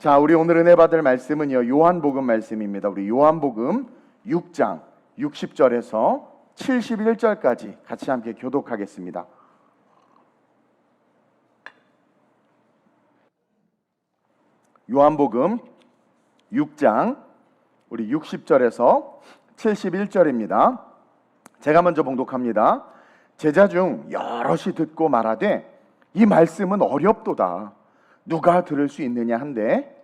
자, 우리 오늘 은혜 받을 말씀은요, 요한복음 말씀입니다. 우리 요한복음 6장 60절에서 71절까지 같이 함께 교독하겠습니다. 요한복음 6장 우리 60절에서 71절입니다. 제가 먼저 봉독합니다. 제자 중 여럿이 듣고 말하되 이 말씀은 어렵도다. 누가 들을 수 있느냐 한데,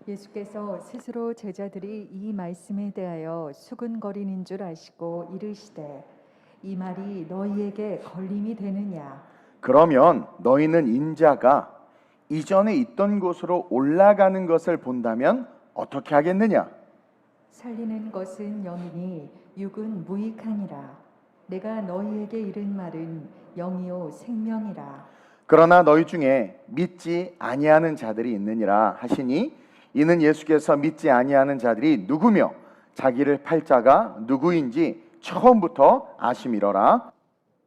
예수께서 스스로 제자들이 이 말씀에 대하여 수근거리는 줄 아시고 이르시되 이 말이 너희에게 걸림이 되느냐. 그러면 너희는 인자가 이전에 있던 곳으로 올라가는 것을 본다면 어떻게 하겠느냐? 살리는 것은 영이니 육은 무익하니라. 내가 너희에게 이른 말은 영이요 생명이라. 그러나 너희 중에 믿지 아니하는 자들이 있느니라 하시니, 이는 예수께서 믿지 아니하는 자들이 누구며 자기를 팔 자가 누구인지 처음부터 아심이러라.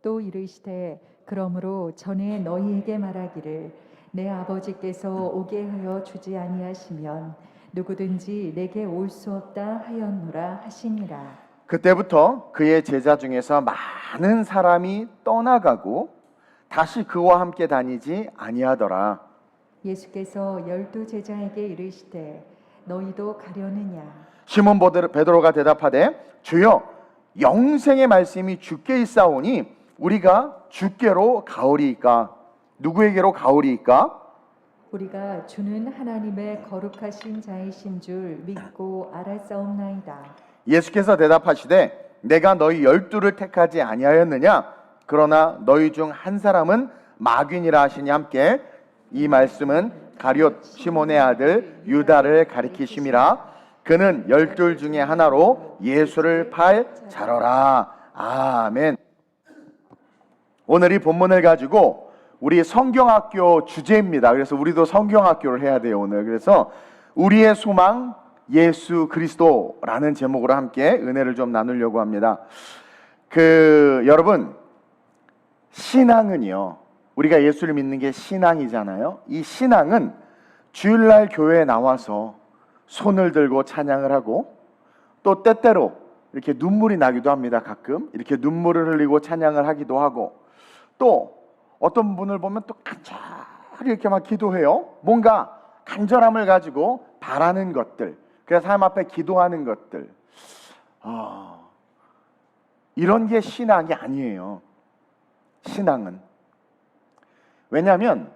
또 이르시되 그러므로 전에 너희에게 말하기를 내 아버지께서 오게 하여 주지 아니하시면 누구든지 내게 올 수 없다 하였노라 하시니라. 그때부터 그의 제자 중에서 많은 사람이 떠나가고 다시 그와 함께 다니지 아니하더라. 예수께서 12 제자에게 이르시되 너희도 가려느냐. 시몬 베드로가 대답하되 주여, 영생의 말씀이 주께 있사오니 우리가 주께로 가오리이까? 누구에게로 가오리이까? 우리가 주는 하나님의 거룩하신 자이신 줄 믿고 알았사옵나이다. 예수께서 대답하시되 내가 너희 12를 택하지 아니하였느냐? 그러나 너희 중 한 사람은 마귀니라 하시니, 함께 이 말씀은 가룟 시몬의 아들 유다를 가리키심이라. 그는 12 중에 하나로 예수를 팔 자로라. 아멘. 오늘 이 본문을 가지고 우리 성경학교 주제입니다. 그래서 우리도 성경학교를 해야 돼요, 오늘. 그래서 우리의 소망 예수 그리스도라는 제목으로 함께 은혜를 좀 나누려고 합니다. 여러분, 신앙은요, 우리가 예수를 믿는 게 신앙이잖아요. 이 신앙은 주일날 교회에 나와서 손을 들고 찬양을 하고, 또 때때로 이렇게 눈물이 나기도 합니다. 가끔 이렇게 눈물을 흘리고 찬양을 하기도 하고, 또 어떤 분을 보면 또 간절히 이렇게 막 기도해요. 뭔가 간절함을 가지고 바라는 것들, 그래서 하나님 앞에 기도하는 것들, 이런 게 신앙이 아니에요. 신앙은, 왜냐하면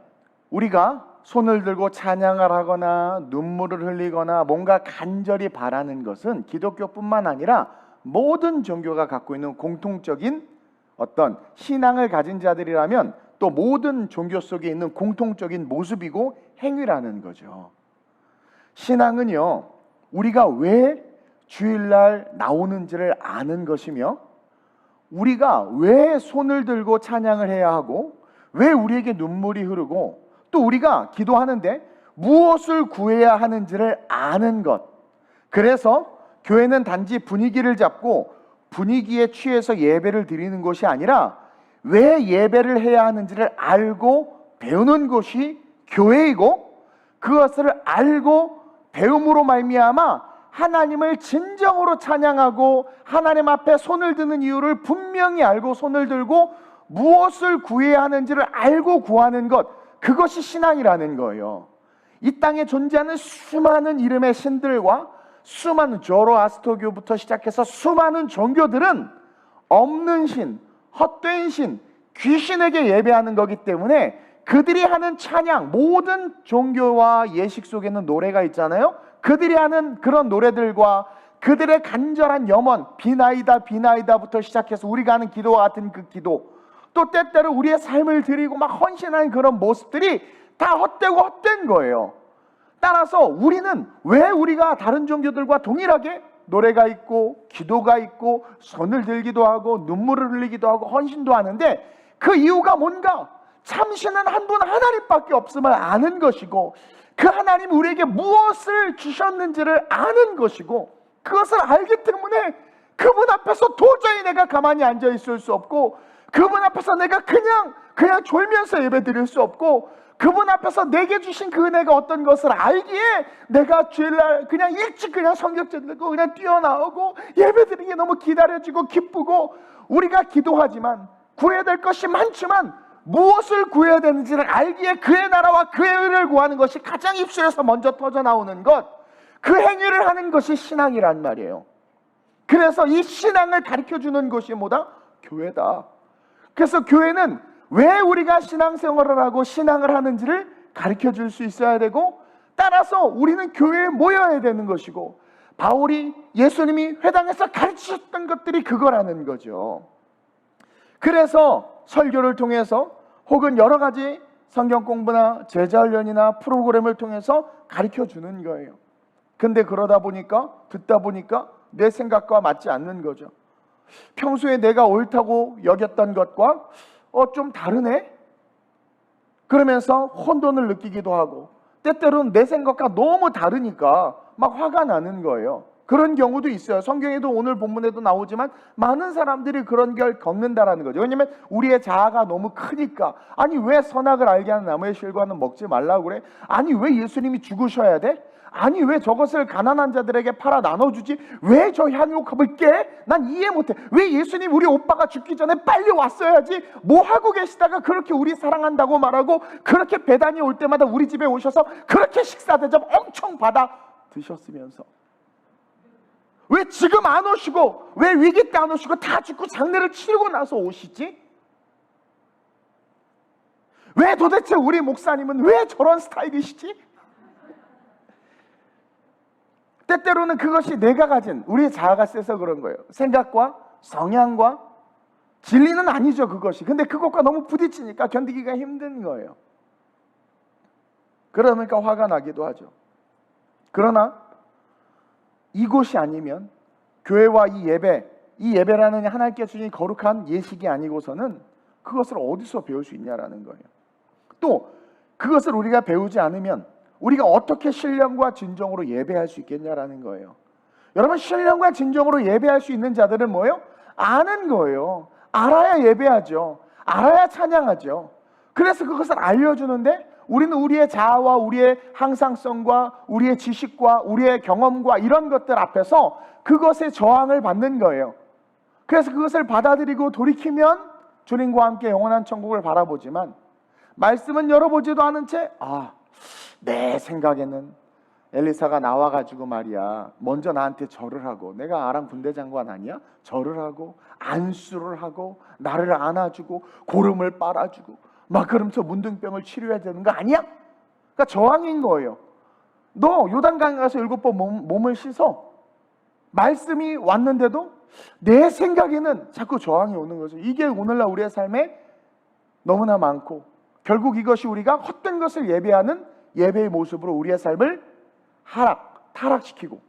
우리가 손을 들고 찬양을 하거나 눈물을 흘리거나 뭔가 간절히 바라는 것은 기독교뿐만 아니라 모든 종교가 갖고 있는 공통적인 어떤 신앙을 가진 자들이라면 또 모든 종교 속에 있는 공통적인 모습이고 행위라는 거죠. 신앙은요, 우리가 왜 주일날 나오는지를 아는 것이며, 우리가 왜 손을 들고 찬양을 해야 하고, 왜 우리에게 눈물이 흐르고, 또 우리가 기도하는데 무엇을 구해야 하는지를 아는 것. 그래서 교회는 단지 분위기를 잡고 분위기에 취해서 예배를 드리는 것이 아니라 왜 예배를 해야 하는지를 알고 배우는 것이 교회이고, 그것을 알고 배움으로 말미암아 하나님을 진정으로 찬양하고 하나님 앞에 손을 드는 이유를 분명히 알고 손을 들고 무엇을 구해야 하는지를 알고 구하는 것, 그것이 신앙이라는 거예요. 이 땅에 존재하는 수많은 이름의 신들과 수많은 조로아스터교부터 시작해서 수많은 종교들은 없는 신, 헛된 신, 귀신에게 예배하는 거기 때문에 그들이 하는 찬양, 모든 종교와 예식 속에는 노래가 있잖아요. 그들이 하는 그런 노래들과 그들의 간절한 염원, 비나이다 비나이다부터 시작해서 우리가 하는 기도와 같은 그 기도, 또 때때로 우리의 삶을 드리고 막 헌신하는 그런 모습들이 다 헛되고 헛된 거예요. 따라서 우리는 왜 우리가 다른 종교들과 동일하게 노래가 있고 기도가 있고 손을 들기도 하고 눈물을 흘리기도 하고 헌신도 하는데, 그 이유가 뭔가? 참신은 한 분 하나님밖에 없음을 아는 것이고, 그 하나님이 우리에게 무엇을 주셨는지를 아는 것이고, 그것을 알기 때문에 그분 앞에서 도저히 내가 가만히 앉아 있을 수 없고, 그분 앞에서 내가 그냥 그냥 졸면서 예배 드릴 수 없고, 그분 앞에서 내게 주신 그 은혜가 어떤 것을 알기에 내가 주일날 그냥 일찍 그냥 성경책 들고 그냥 뛰어나오고 예배 드리는 게 너무 기다려지고 기쁘고, 우리가 기도하지만 구해야 될 것이 많지만 무엇을 구해야 되는지를 알기에 그의 나라와 그의 의를 구하는 것이 가장 입술에서 먼저 터져 나오는 것, 그 행위를 하는 것이 신앙이란 말이에요. 그래서 이 신앙을 가르쳐주는 것이 뭐다? 교회다. 그래서 교회는 왜 우리가 신앙생활을 하고 신앙을 하는지를 가르쳐줄 수 있어야 되고, 따라서 우리는 교회에 모여야 되는 것이고, 바울이 예수님이 회당에서 가르치셨던 것들이 그거라는 거죠. 그래서 설교를 통해서 혹은 여러 가지 성경 공부나 제자훈련이나 프로그램을 통해서 가르쳐주는 거예요. 근데 그러다 보니까, 듣다 보니까 내 생각과 맞지 않는 거죠. 평소에 내가 옳다고 여겼던 것과 좀 다르네? 그러면서 혼돈을 느끼기도 하고, 때때로는 내 생각과 너무 다르니까 막 화가 나는 거예요. 그런 경우도 있어요. 성경에도 오늘 본문에도 나오지만 많은 사람들이 그런 걸 겪는다라는 거죠. 왜냐하면 우리의 자아가 너무 크니까. 아니, 왜 선악을 알게 하는 나무의 실과는 먹지 말라고 그래? 아니, 왜 예수님이 죽으셔야 돼? 아니, 왜 저것을 가난한 자들에게 팔아 나눠주지? 왜 저 향유컵을 깨? 난 이해 못해. 왜 예수님 우리 오빠가 죽기 전에 빨리 왔어야지, 뭐 하고 계시다가 그렇게 우리 사랑한다고 말하고 그렇게 배단이 올 때마다 우리 집에 오셔서 그렇게 식사 대접 엄청 받아 드셨으면서 왜 지금 안 오시고, 왜 위기 때 안 오시고 다 죽고 장례를 치르고 나서 오시지? 왜 도대체 우리 목사님은 왜 저런 스타일이시지? 때때로는 그것이 내가 가진 우리의 자아가 세서 그런 거예요. 생각과 성향과 진리는 아니죠, 그것이. 근데 그것과 너무 부딪히니까 견디기가 힘든 거예요. 그러니까 화가 나기도 하죠. 그러나 이곳이 아니면, 교회와 이 예배라는 하나님께 주신 거룩한 예식이 아니고서는 그것을 어디서 배울 수 있냐라는 거예요. 또 그것을 우리가 배우지 않으면 우리가 어떻게 신령과 진정으로 예배할 수 있겠냐라는 거예요. 여러분, 신령과 진정으로 예배할 수 있는 자들은 뭐예요? 아는 거예요. 알아야 예배하죠. 알아야 찬양하죠. 그래서 그것을 알려주는데, 우리는 우리의 자아와 우리의 항상성과 우리의 지식과 우리의 경험과 이런 것들 앞에서 그것에 저항을 받는 거예요. 그래서 그것을 받아들이고 돌이키면 주님과 함께 영원한 천국을 바라보지만, 말씀은 열어보지도 않은 채 내 생각에는 엘리사가 나와가지고 말이야, 먼저 나한테 절을 하고, 내가 아람 군대 장관 아니야? 절을 하고 안수를 하고 나를 안아주고 고름을 빨아주고 막 그러면서 문둥병을 치료해야 되는 거 아니야? 그러니까 저항인 거예요. 너 요단강에 가서 7번 몸을 씻어. 말씀이 왔는데도 내 생각에는 자꾸 저항이 오는 거죠. 이게 오늘날 우리의 삶에 너무나 많고, 결국 이것이 우리가 헛된 것을 예배하는 예배의 모습으로 우리의 삶을 타락시키고,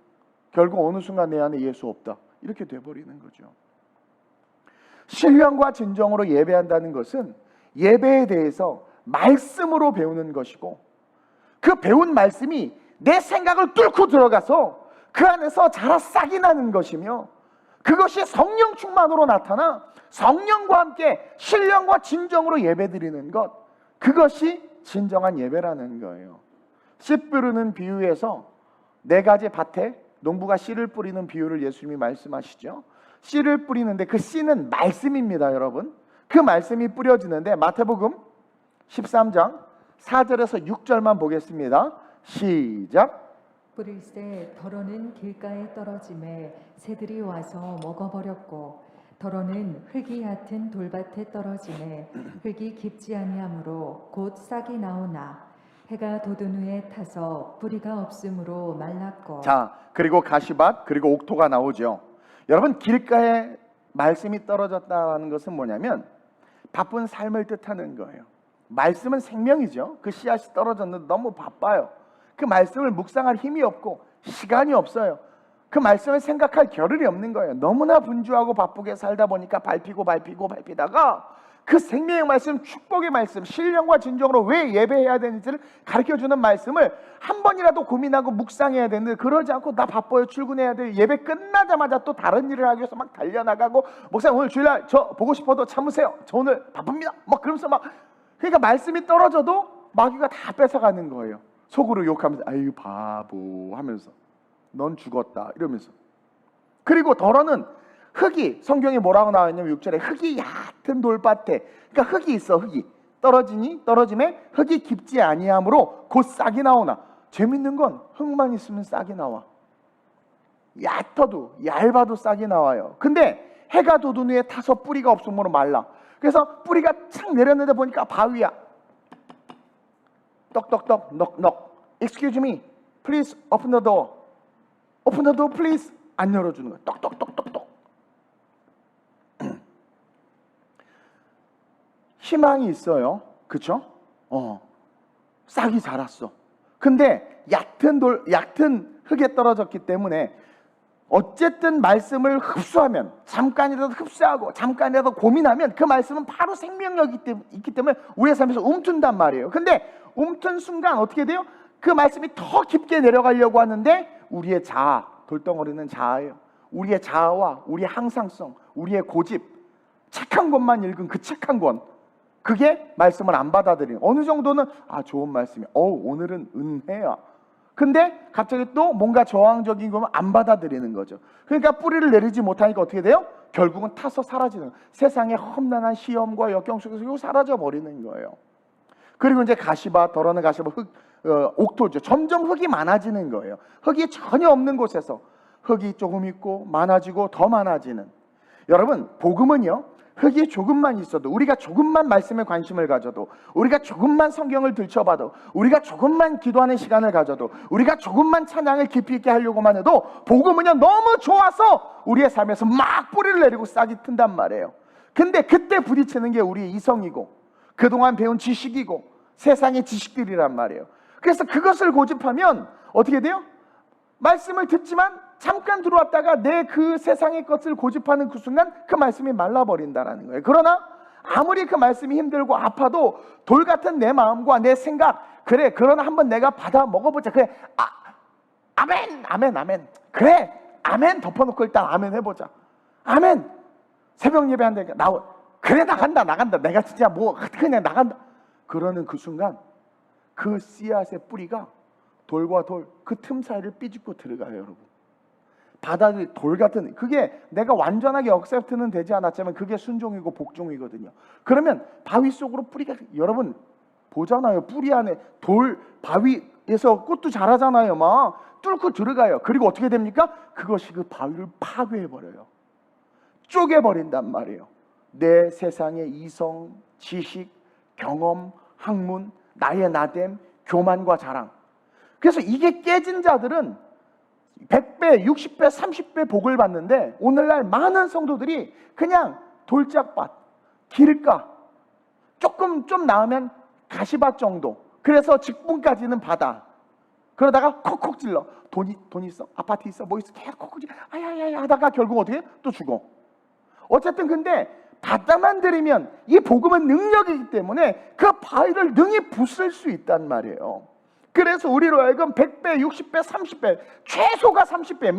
결국 어느 순간 내 안에 예수 없다, 이렇게 돼버리는 거죠. 신령과 진정으로 예배한다는 것은 예배에 대해서 말씀으로 배우는 것이고, 그 배운 말씀이 내 생각을 뚫고 들어가서 그 안에서 자라 싹이 나는 것이며, 그것이 성령 충만으로 나타나 성령과 함께 신령과 진정으로 예배드리는 것, 그것이 진정한 예배라는 거예요. 씨 뿌리는 비유에서 4가지 밭에 농부가 씨를 뿌리는 비유를 예수님이 말씀하시죠. 씨를 뿌리는데 그 씨는 말씀입니다, 여러분. 그 말씀이 뿌려지는데, 마태복음 13장 4절에서 6절만 보겠습니다. 시작. 뿌릴새 더러는 길가에 떨어짐에 새들이 와서 먹어버렸고, 더러는 흙이 얕은 돌밭에 떨어짐에 흙이 깊지 아니하므로 곧 싹이 나오나 해가 돋은 후에 타서 뿌리가 없으므로 말랐고. 자, 그리고 가시밭, 그리고 옥토가 나오죠. 여러분, 길가에 말씀이 떨어졌다는 것은 뭐냐면 바쁜 삶을 뜻하는 거예요. 말씀은 생명이죠. 그 씨앗이 떨어졌는데 너무 바빠요. 그 말씀을 묵상할 힘이 없고 시간이 없어요. 그 말씀을 생각할 겨를이 없는 거예요. 너무나 분주하고 바쁘게 살다 보니까 밟히다가 그 생명의 말씀, 축복의 말씀, 신령과 진정으로 왜 예배해야 되는지를 가르쳐주는 말씀을 한 번이라도 고민하고 묵상해야 되는데, 그러지 않고 나 바빠요, 출근해야 돼요, 예배 끝나자마자 또 다른 일을 하기 위해서 막 달려나가고, 목사님 오늘 주일날 저 보고 싶어도 참으세요, 저 오늘 바쁩니다, 막 그러면서 막, 그러니까 말씀이 떨어져도 마귀가 다 뺏어가는 거예요. 속으로 욕하면서 아유 바보 하면서 넌 죽었다 이러면서. 그리고 더러는 흙이, 성경에 뭐라고 나와 있냐면 6절에 흙이 얕은 돌밭에, 그러니까 흙이 있어. 흙이 떨어짐에 흙이 깊지 아니하므로 곧 싹이 나오나. 재밌는 건 흙만 있으면 싹이 나와. 얕아도 얇아도 싹이 나와요. 근데 해가 돋은 후에 타서 뿌리가 없으므로 말라. 그래서 뿌리가 착 내렸는데 보니까 바위야. 떡떡떡 넉넉. Excuse me, please open the door. Open the door, please. 안 열어주는 거야. 떡떡떡떡떡. 희망이 있어요. 그쵸? 싹이 자랐어. 근데 얕은 흙에 떨어졌기 때문에 어쨌든 말씀을 흡수하면, 잠깐이라도 흡수하고 잠깐이라도 고민하면 그 말씀은 바로 생명력이 있기 때문에 우리의 삶에서 움튼단 말이에요. 근데 움튼 순간 어떻게 돼요? 그 말씀이 더 깊게 내려가려고 하는데 우리의 자아, 돌덩어리는 자아예요. 우리의 자아와 우리의 항상성, 우리의 고집, 착한 것만 읽은 그 착한 권, 그게 말씀을 안 받아들이는, 어느 정도는 좋은 말씀이야, 오늘은 은혜야, 근데 갑자기 또 뭔가 저항적인 거면 안 받아들이는 거죠. 그러니까 뿌리를 내리지 못하니까 어떻게 돼요? 결국은 타서 사라지는, 세상의 험난한 시험과 역경 속에서 사라져 버리는 거예요. 그리고 이제 가시밭, 더러는 가시밭, 옥토죠. 점점 흙이 많아지는 거예요. 흙이 전혀 없는 곳에서 흙이 조금 있고 많아지고 더 많아지는. 여러분, 복음은요, 흙이 조금만 있어도, 우리가 조금만 말씀에 관심을 가져도, 우리가 조금만 성경을 들춰봐도, 우리가 조금만 기도하는 시간을 가져도, 우리가 조금만 찬양을 깊이 있게 하려고만 해도 복음은요 너무 좋아서 우리의 삶에서 막 뿌리를 내리고 싹이 튼단 말이에요. 근데 그때 부딪히는 게 우리의 이성이고 그동안 배운 지식이고 세상의 지식들이란 말이에요. 그래서 그것을 고집하면 어떻게 돼요? 말씀을 듣지만 잠깐 들어왔다가 내 그 세상의 것을 고집하는 그 순간 그 말씀이 말라버린다라는 거예요. 그러나 아무리 그 말씀이 힘들고 아파도 돌 같은 내 마음과 내 생각, 그래, 그러나 한번 내가 받아 먹어보자, 그래, 아멘, 아멘, 아멘, 그래, 아멘 덮어놓고 일단 아멘 해보자, 아멘, 새벽 예배 한다니까 그래, 나간다, 내가 진짜 그냥 나간다, 그러는 그 순간 그 씨앗의 뿌리가 돌과 돌 그 틈 사이를 삐집고 들어가요. 여러분, 바닥이 돌 같은, 그게 내가 완전하게 억셉트는 되지 않았지만 그게 순종이고 복종이거든요. 그러면 바위 속으로 뿌리가, 여러분 보잖아요, 뿌리 안에 돌, 바위에서 꽃도 자라잖아요. 막 뚫고 들어가요. 그리고 어떻게 됩니까? 그것이 그 바위를 파괴해버려요. 쪼개버린단 말이에요. 내 세상의 이성, 지식, 경험, 학문, 나의 나됨, 교만과 자랑. 그래서 이게 깨진 자들은 100배, 60배, 30배 복을 받는데, 오늘날 많은 성도들이 그냥 돌짝밭, 길가, 좀 나으면 가시밭 정도, 그래서 직분까지는 받아. 그러다가 콕콕 찔러. 돈 있어? 아파트 있어? 뭐 있어? 계속 콕콕 찔러. 아야야야 하다가 결국 어떻게? 또 죽어. 어쨌든 근데 받다만 들이면 이 복음은 능력이기 때문에 그 바위를 능히 부술 수 있단 말이에요. 그래서 우리로 하여금 100배, 60배, 30배, 최소가 30배,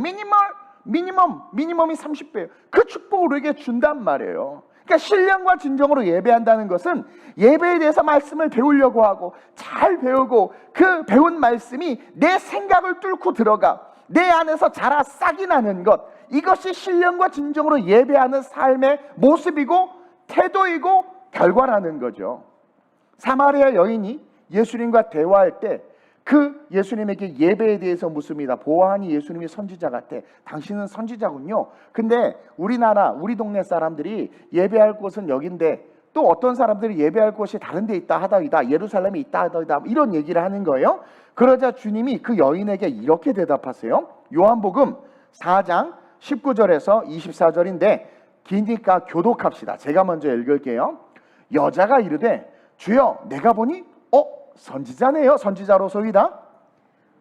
미니멈이 30배예요. 그 축복을 우리에게 준단 말이에요. 그러니까 신령과 진정으로 예배한다는 것은 예배에 대해서 말씀을 배우려고 하고 잘 배우고 그 배운 말씀이 내 생각을 뚫고 들어가 내 안에서 자라 싹이 나는 것, 이것이 신령과 진정으로 예배하는 삶의 모습이고 태도이고 결과라는 거죠. 사마리아 여인이 예수님과 대화할 때 그 예수님에게 예배에 대해서 묻습니다. 보아하니 예수님이 선지자 같아. 당신은 선지자군요. 근데 우리 동네 사람들이 예배할 곳은 여긴데 또 어떤 사람들이 예배할 곳이 다른 데 있다 하더이다, 예루살렘에 있다 하더이다, 이런 얘기를 하는 거예요. 그러자 주님이 그 여인에게 이렇게 대답하세요. 요한복음 4장 19절에서 24절인데 기니까 교독합시다. 제가 먼저 읽을게요. 여자가 이르되 주여, 내가 보니 선지자네요. 선지자로소이다.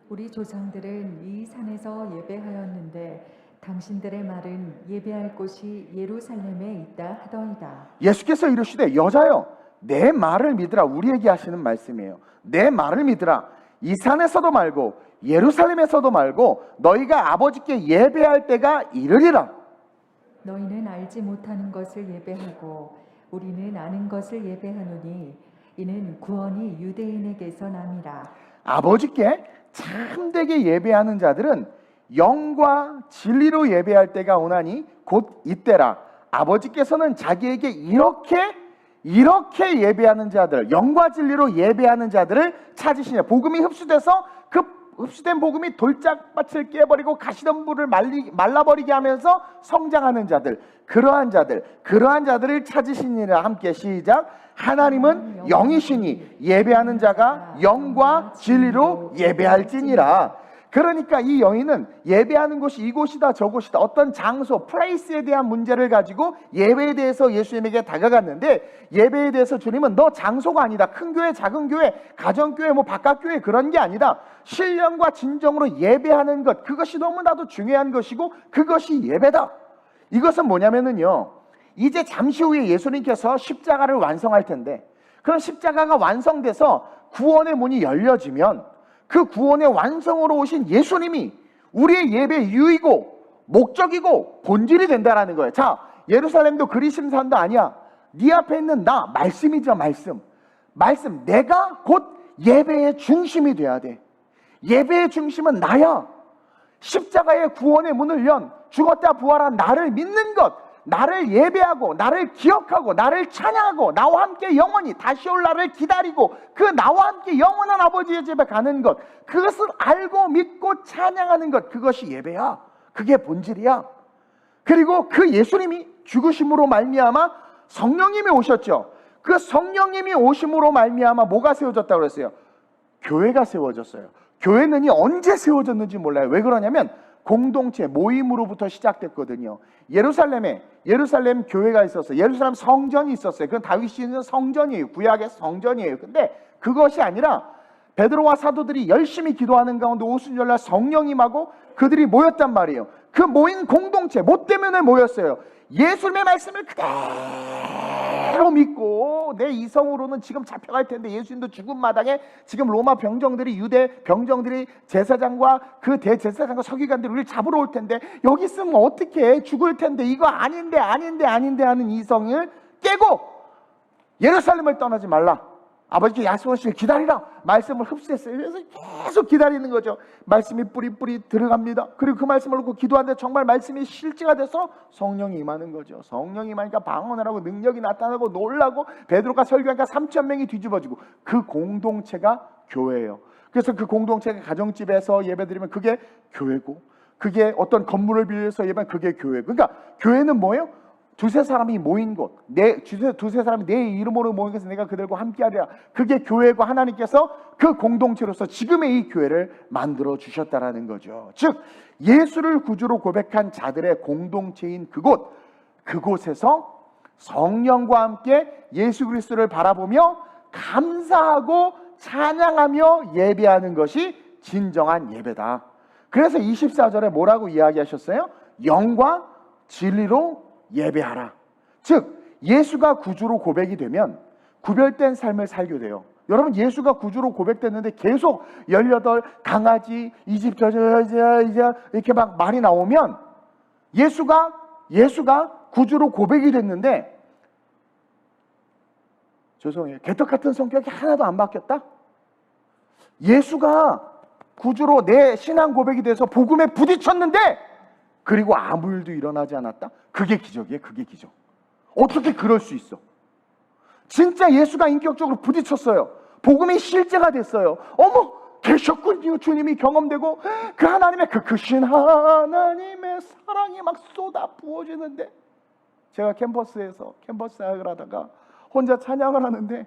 우리 조상들은 이 산에서 예배하였는데 당신들의 말은 예배할 곳이 예루살렘에 있다 하더이다. 예수께서 이르시되 여자여 내 말을 믿으라. 우리에게 하시는 말씀이에요. 내 말을 믿으라. 이 산에서도 말고 예루살렘에서도 말고 너희가 아버지께 예배할 때가 이르리라. 너희는 알지 못하는 것을 예배하고 우리는 아는 것을 예배하노니 이는 구원이 유대인에게서 남이라. 아버지께 참되게 예배하는 자들은 영과 진리로 예배할 때가 오나니 곧 이때라. 아버지께서는 자기에게 이렇게 예배하는 자들, 영과 진리로 예배하는 자들을 찾으시냐. 복음이 흡수돼서 그 흡수된 복음이 돌짝밭을 깨버리고 가시덤불을 말라버리게 하면서 성장하는 자들, 그러한 자들을 찾으시니라. 함께 시작. 하나님은 영이시니 예배하는 자가 영과 진리로 예배할지니라. 그러니까 이 여인은 예배하는 곳이 이곳이다 저곳이다 어떤 장소, 플레이스에 대한 문제를 가지고 예배에 대해서 예수님에게 다가갔는데, 예배에 대해서 주님은 너 장소가 아니다, 큰 교회 작은 교회 가정교회 뭐 바깥교회 그런 게 아니다, 신령과 진정으로 예배하는 것, 그것이 너무나도 중요한 것이고 그것이 예배다. 이것은 뭐냐면은요, 이제 잠시 후에 예수님께서 십자가를 완성할 텐데, 그럼 십자가가 완성돼서 구원의 문이 열려지면 그 구원의 완성으로 오신 예수님이 우리의 예배의 유이고 목적이고 본질이 된다라는 거예요. 자, 예루살렘도 그리심산도 아니야. 네 앞에 있는 나, 말씀이죠. 말씀. 내가 곧 예배의 중심이 돼야 돼. 예배의 중심은 나야. 십자가의 구원의 문을 연 죽었다 부활한 나를 믿는 것, 나를 예배하고 나를 기억하고 나를 찬양하고 나와 함께 영원히 다시 올 날을 기다리고 그 나와 함께 영원한 아버지의 집에 가는 것, 그것을 알고 믿고 찬양하는 것, 그것이 예배야. 그게 본질이야. 그리고 그 예수님이 죽으심으로 말미암아 성령님이 오셨죠. 그 성령님이 오심으로 말미암아 뭐가 세워졌다고 그랬어요? 교회가 세워졌어요. 교회는 언제 세워졌는지 몰라요. 왜 그러냐면 공동체, 모임으로부터 시작됐거든요. 예루살렘 교회가 있었어요. 예루살렘 성전이 있었어요. 그건 다윗이 있는 성전이에요. 구약의 성전이에요. 근데 그것이 아니라 베드로와 사도들이 열심히 기도하는 가운데 오순절날 성령 임하고 그들이 모였단 말이에요. 그 모인 공동체, 뭐 때문에 모였어요? 예수님의 말씀을 그대로 믿고, 내 이성으로는 지금 잡혀갈 텐데 예수님도 죽은 마당에 지금 로마 병정들이, 유대 병정들이 제사장과 그 대제사장과 서기관들이 우리를 잡으러 올 텐데 여기 있으면 어떻게 죽을 텐데 이거 아닌데 하는 이성을 깨고 예루살렘을 떠나지 말라, 아버지께 약속하시길 기다리라, 말씀을 흡수했어요. 그래서 계속 기다리는 거죠. 말씀이 뿌리 들어갑니다. 그리고 그 말씀을 놓고 기도하는데 정말 말씀이 실제가 돼서 성령이 임하는 거죠. 성령이 임하니까 방언을 하고 능력이 나타나고 놀라고 베드로가 설교하니까 3,000명이 뒤집어지고, 그 공동체가 교회예요. 그래서 그 공동체가 가정집에서 예배드리면 그게 교회고, 그게 어떤 건물을 빌려서 예배하면 그게 교회고. 그러니까 교회는 뭐예요? 두세 사람이 모인 곳, 두세 사람이 내 이름으로 모인 곳에서 내가 그들과 함께하리라. 그게 교회고, 하나님께서 그 공동체로서 지금의 이 교회를 만들어 주셨다라는 거죠. 즉 예수를 구주로 고백한 자들의 공동체인 그곳에서 성령과 함께 예수 그리스도를 바라보며 감사하고 찬양하며 예배하는 것이 진정한 예배다. 그래서 24절에 뭐라고 이야기하셨어요? 영과 진리로 예배하라. 즉 예수가 구주로 고백이 되면 구별된 삶을 살게 돼요. 여러분, 예수가 구주로 고백됐는데 계속 18 강아지 이집 이제 이렇게 막 말이 나오면 예수가 구주로 고백이 됐는데, 죄송해요, 개떡 같은 성격이 하나도 안 바뀌었다? 예수가 구주로 내 신앙 고백이 돼서 복음에 부딪혔는데 그리고 아무 일도 일어나지 않았다? 그게 기적이에요. 그게 기적. 어떻게 그럴 수 있어? 진짜 예수가 인격적으로 부딪혔어요. 복음이 실제가 됐어요. 어머, 계셨군요. 주님이 경험되고 그 하나님의 그 크신 하나님의 사랑이 막 쏟아 부어지는데, 제가 캠퍼스 사역을 하다가 혼자 찬양을 하는데,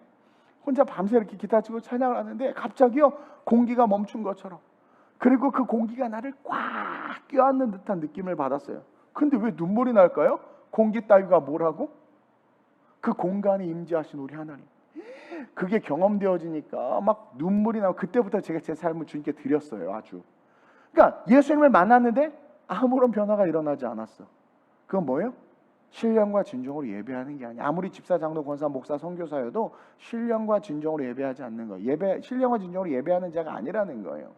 혼자 밤새 이렇게 기타 치고 찬양을 하는데 갑자기요 공기가 멈춘 것처럼, 그리고 그 공기가 나를 꽉 껴안는 듯한 느낌을 받았어요. 근데 왜 눈물이 날까요? 공기 따위가 뭐라고? 그 공간에 임재하신 우리 하나님. 그게 경험되어지니까 막 눈물이 나고, 그때부터 제가 제 삶을 주님께 드렸어요. 아주. 그러니까 예수님을 만났는데 아무런 변화가 일어나지 않았어. 그건 뭐예요? 신령과 진정으로 예배하는 게 아니야. 아무리 집사, 장로, 권사, 목사, 선교사여도 신령과 진정으로 예배하지 않는 거예요. 신령과 진정으로 예배하는 자가 아니라는 거예요.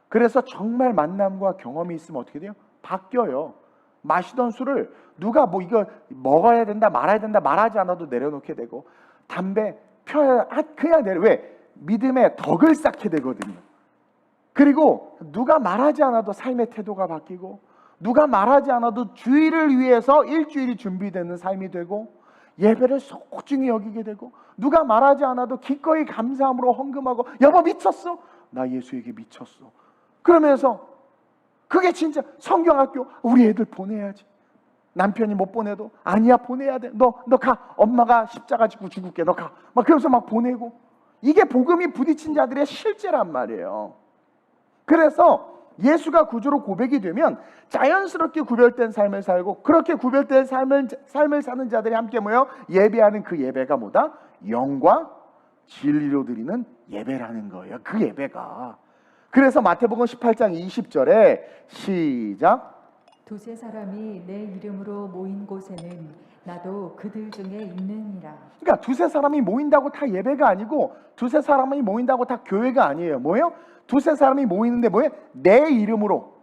그래서 정말 만남과 경험이 있으면 어떻게 돼요? 바뀌어요. 마시던 술을 누가 뭐 이거 먹어야 된다, 말아야 된다, 말하지 않아도 내려놓게 되고, 담배 펴야 그냥 내려. 왜? 믿음의 덕을 쌓게 되거든요. 그리고 누가 말하지 않아도 삶의 태도가 바뀌고, 누가 말하지 않아도 주일을 위해서 일주일이 준비되는 삶이 되고, 예배를 소중히 여기게 되고, 누가 말하지 않아도 기꺼이 감사함으로 헌금하고, 여보 미쳤어? 나 예수에게 미쳤어. 그러면서 그게 진짜 성경학교, 우리 애들 보내야지. 남편이 못 보내도 아니야 보내야 돼. 너 가. 엄마가 십자가 지고 죽을게. 너 가. 막 그러면서 막 보내고. 이게 복음이 부딪힌 자들의 실제란 말이에요. 그래서 예수가 구주로 고백이 되면 자연스럽게 구별된 삶을 살고, 그렇게 구별된 삶을 사는 자들이 함께 모여 예배하는 그 예배가 뭐다? 영과 진리로 드리는 예배라는 거예요. 그 예배가. 그래서 마태복음 18장 20절에 시작. 두세 사람이 내 이름으로 모인 곳에는 나도 그들 중에 있느니라. 그러니까 두세 사람이 모인다고 다 예배가 아니고, 두세 사람이 모인다고 다 교회가 아니에요. 뭐예요? 두세 사람이 모이는데 뭐예요? 내 이름으로.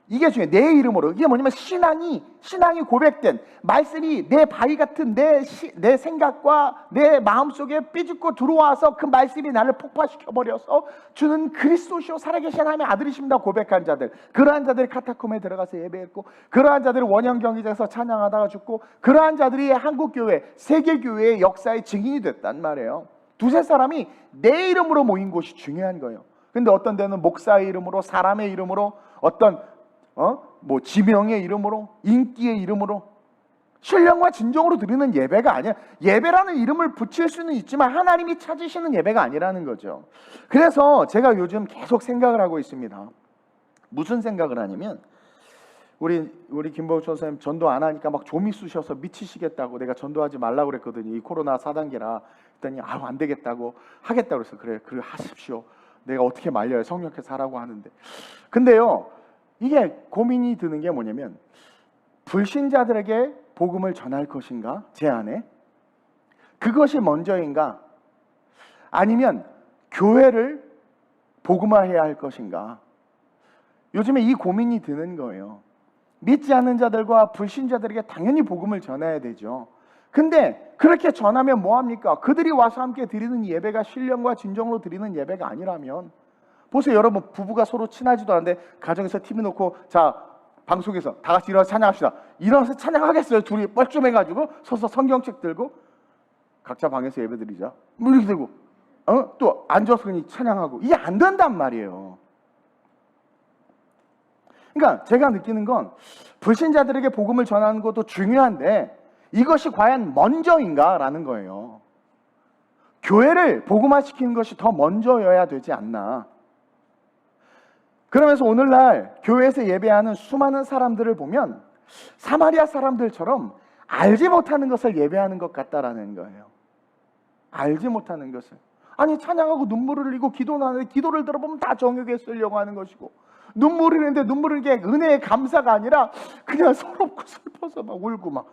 이게 중요해요. 내 이름으로. 이게 뭐냐면 신앙이 고백된 말씀이 내 바위 같은 내 생각과 내 마음속에 삐죽고 들어와서 그 말씀이 나를 폭파시켜버려서 주는 그리스도시요 살아계신 하나님의 아들이십니다 고백한 자들, 그러한 자들이 카타콤에 들어가서 예배했고, 그러한 자들이 원형 경기장에서 찬양하다가 죽고, 그러한 자들이 한국교회, 세계교회의 역사의 증인이 됐단 말이에요. 두세 사람이 내 이름으로 모인 곳이 중요한 거예요. 근데 어떤 데는 목사의 이름으로, 사람의 이름으로, 어떤 뭐 지명의 이름으로, 인기의 이름으로, 신령과 진정으로 드리는 예배가 아니야. 예배라는 이름을 붙일 수는 있지만 하나님이 찾으시는 예배가 아니라는 거죠. 그래서 제가 요즘 계속 생각을 하고 있습니다. 무슨 생각을 하냐면, 우리 김보우 선생님 전도 안 하니까 막 좀이 쑤셔서 미치시겠다고 내가 전도하지 말라고 그랬거든요. 이 코로나 4단계라. 그랬더니 안 되겠다고 하겠다고 그래서 그래 하십시오. 내가 어떻게 말려요? 성령께서 하라고 하는데. 근데요, 이게 고민이 드는 게 뭐냐면, 불신자들에게 복음을 전할 것인가? 제 안에 그것이 먼저인가? 아니면 교회를 복음화해야 할 것인가? 요즘에 이 고민이 드는 거예요. 믿지 않는 자들과 불신자들에게 당연히 복음을 전해야 되죠. 근데 그렇게 전하면 뭐합니까? 그들이 와서 함께 드리는 예배가 신령과 진정으로 드리는 예배가 아니라면, 보세요 여러분, 부부가 서로 친하지도 않은데 가정에서 TV 놓고, 자 방송에서 다 같이 일어나서 찬양합시다. 일어나서 찬양하겠어요? 둘이 뻘쭘해가지고 서서 성경책 들고 각자 방에서 예배드리자 뭐 이렇게 되고, 또 앉아서 그냥 찬양하고, 이게 안 된단 말이에요. 그러니까 제가 느끼는 건, 불신자들에게 복음을 전하는 것도 중요한데 이것이 과연 먼저인가라는 거예요. 교회를 복음화시키는 것이 더 먼저여야 되지 않나. 그러면서 오늘날 교회에서 예배하는 수많은 사람들을 보면 사마리아 사람들처럼 알지 못하는 것을 예배하는 것 같다라는 거예요. 알지 못하는 것을. 아니 찬양하고 눈물을 흘리고 기도는 하는데, 기도를 들어보면 다 정욕에 쓰려고 하는 것이고, 눈물을 흘리는데 눈물을 게 은혜의 감사가 아니라 그냥 서럽고 슬퍼서 막 울고 막.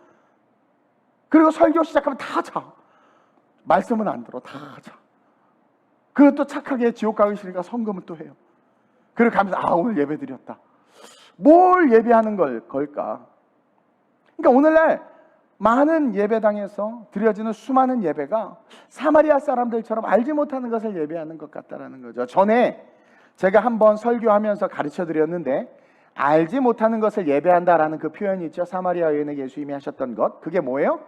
그리고 설교 시작하면 다 자. 말씀은 안 들어. 다 자. 그리고 또 착하게 지옥 가기 싫으니까 성금은 또 해요. 그리고 가면서 오늘 예배 드렸다. 뭘 예배하는 걸까? 그러니까 오늘날 많은 예배당에서 드려지는 수많은 예배가 사마리아 사람들처럼 알지 못하는 것을 예배하는 것 같다라는 거죠. 전에 제가 한번 설교하면서 가르쳐 드렸는데, 알지 못하는 것을 예배한다라는 그 표현이 있죠. 사마리아 여인에게 예수님이 하셨던 것. 그게 뭐예요?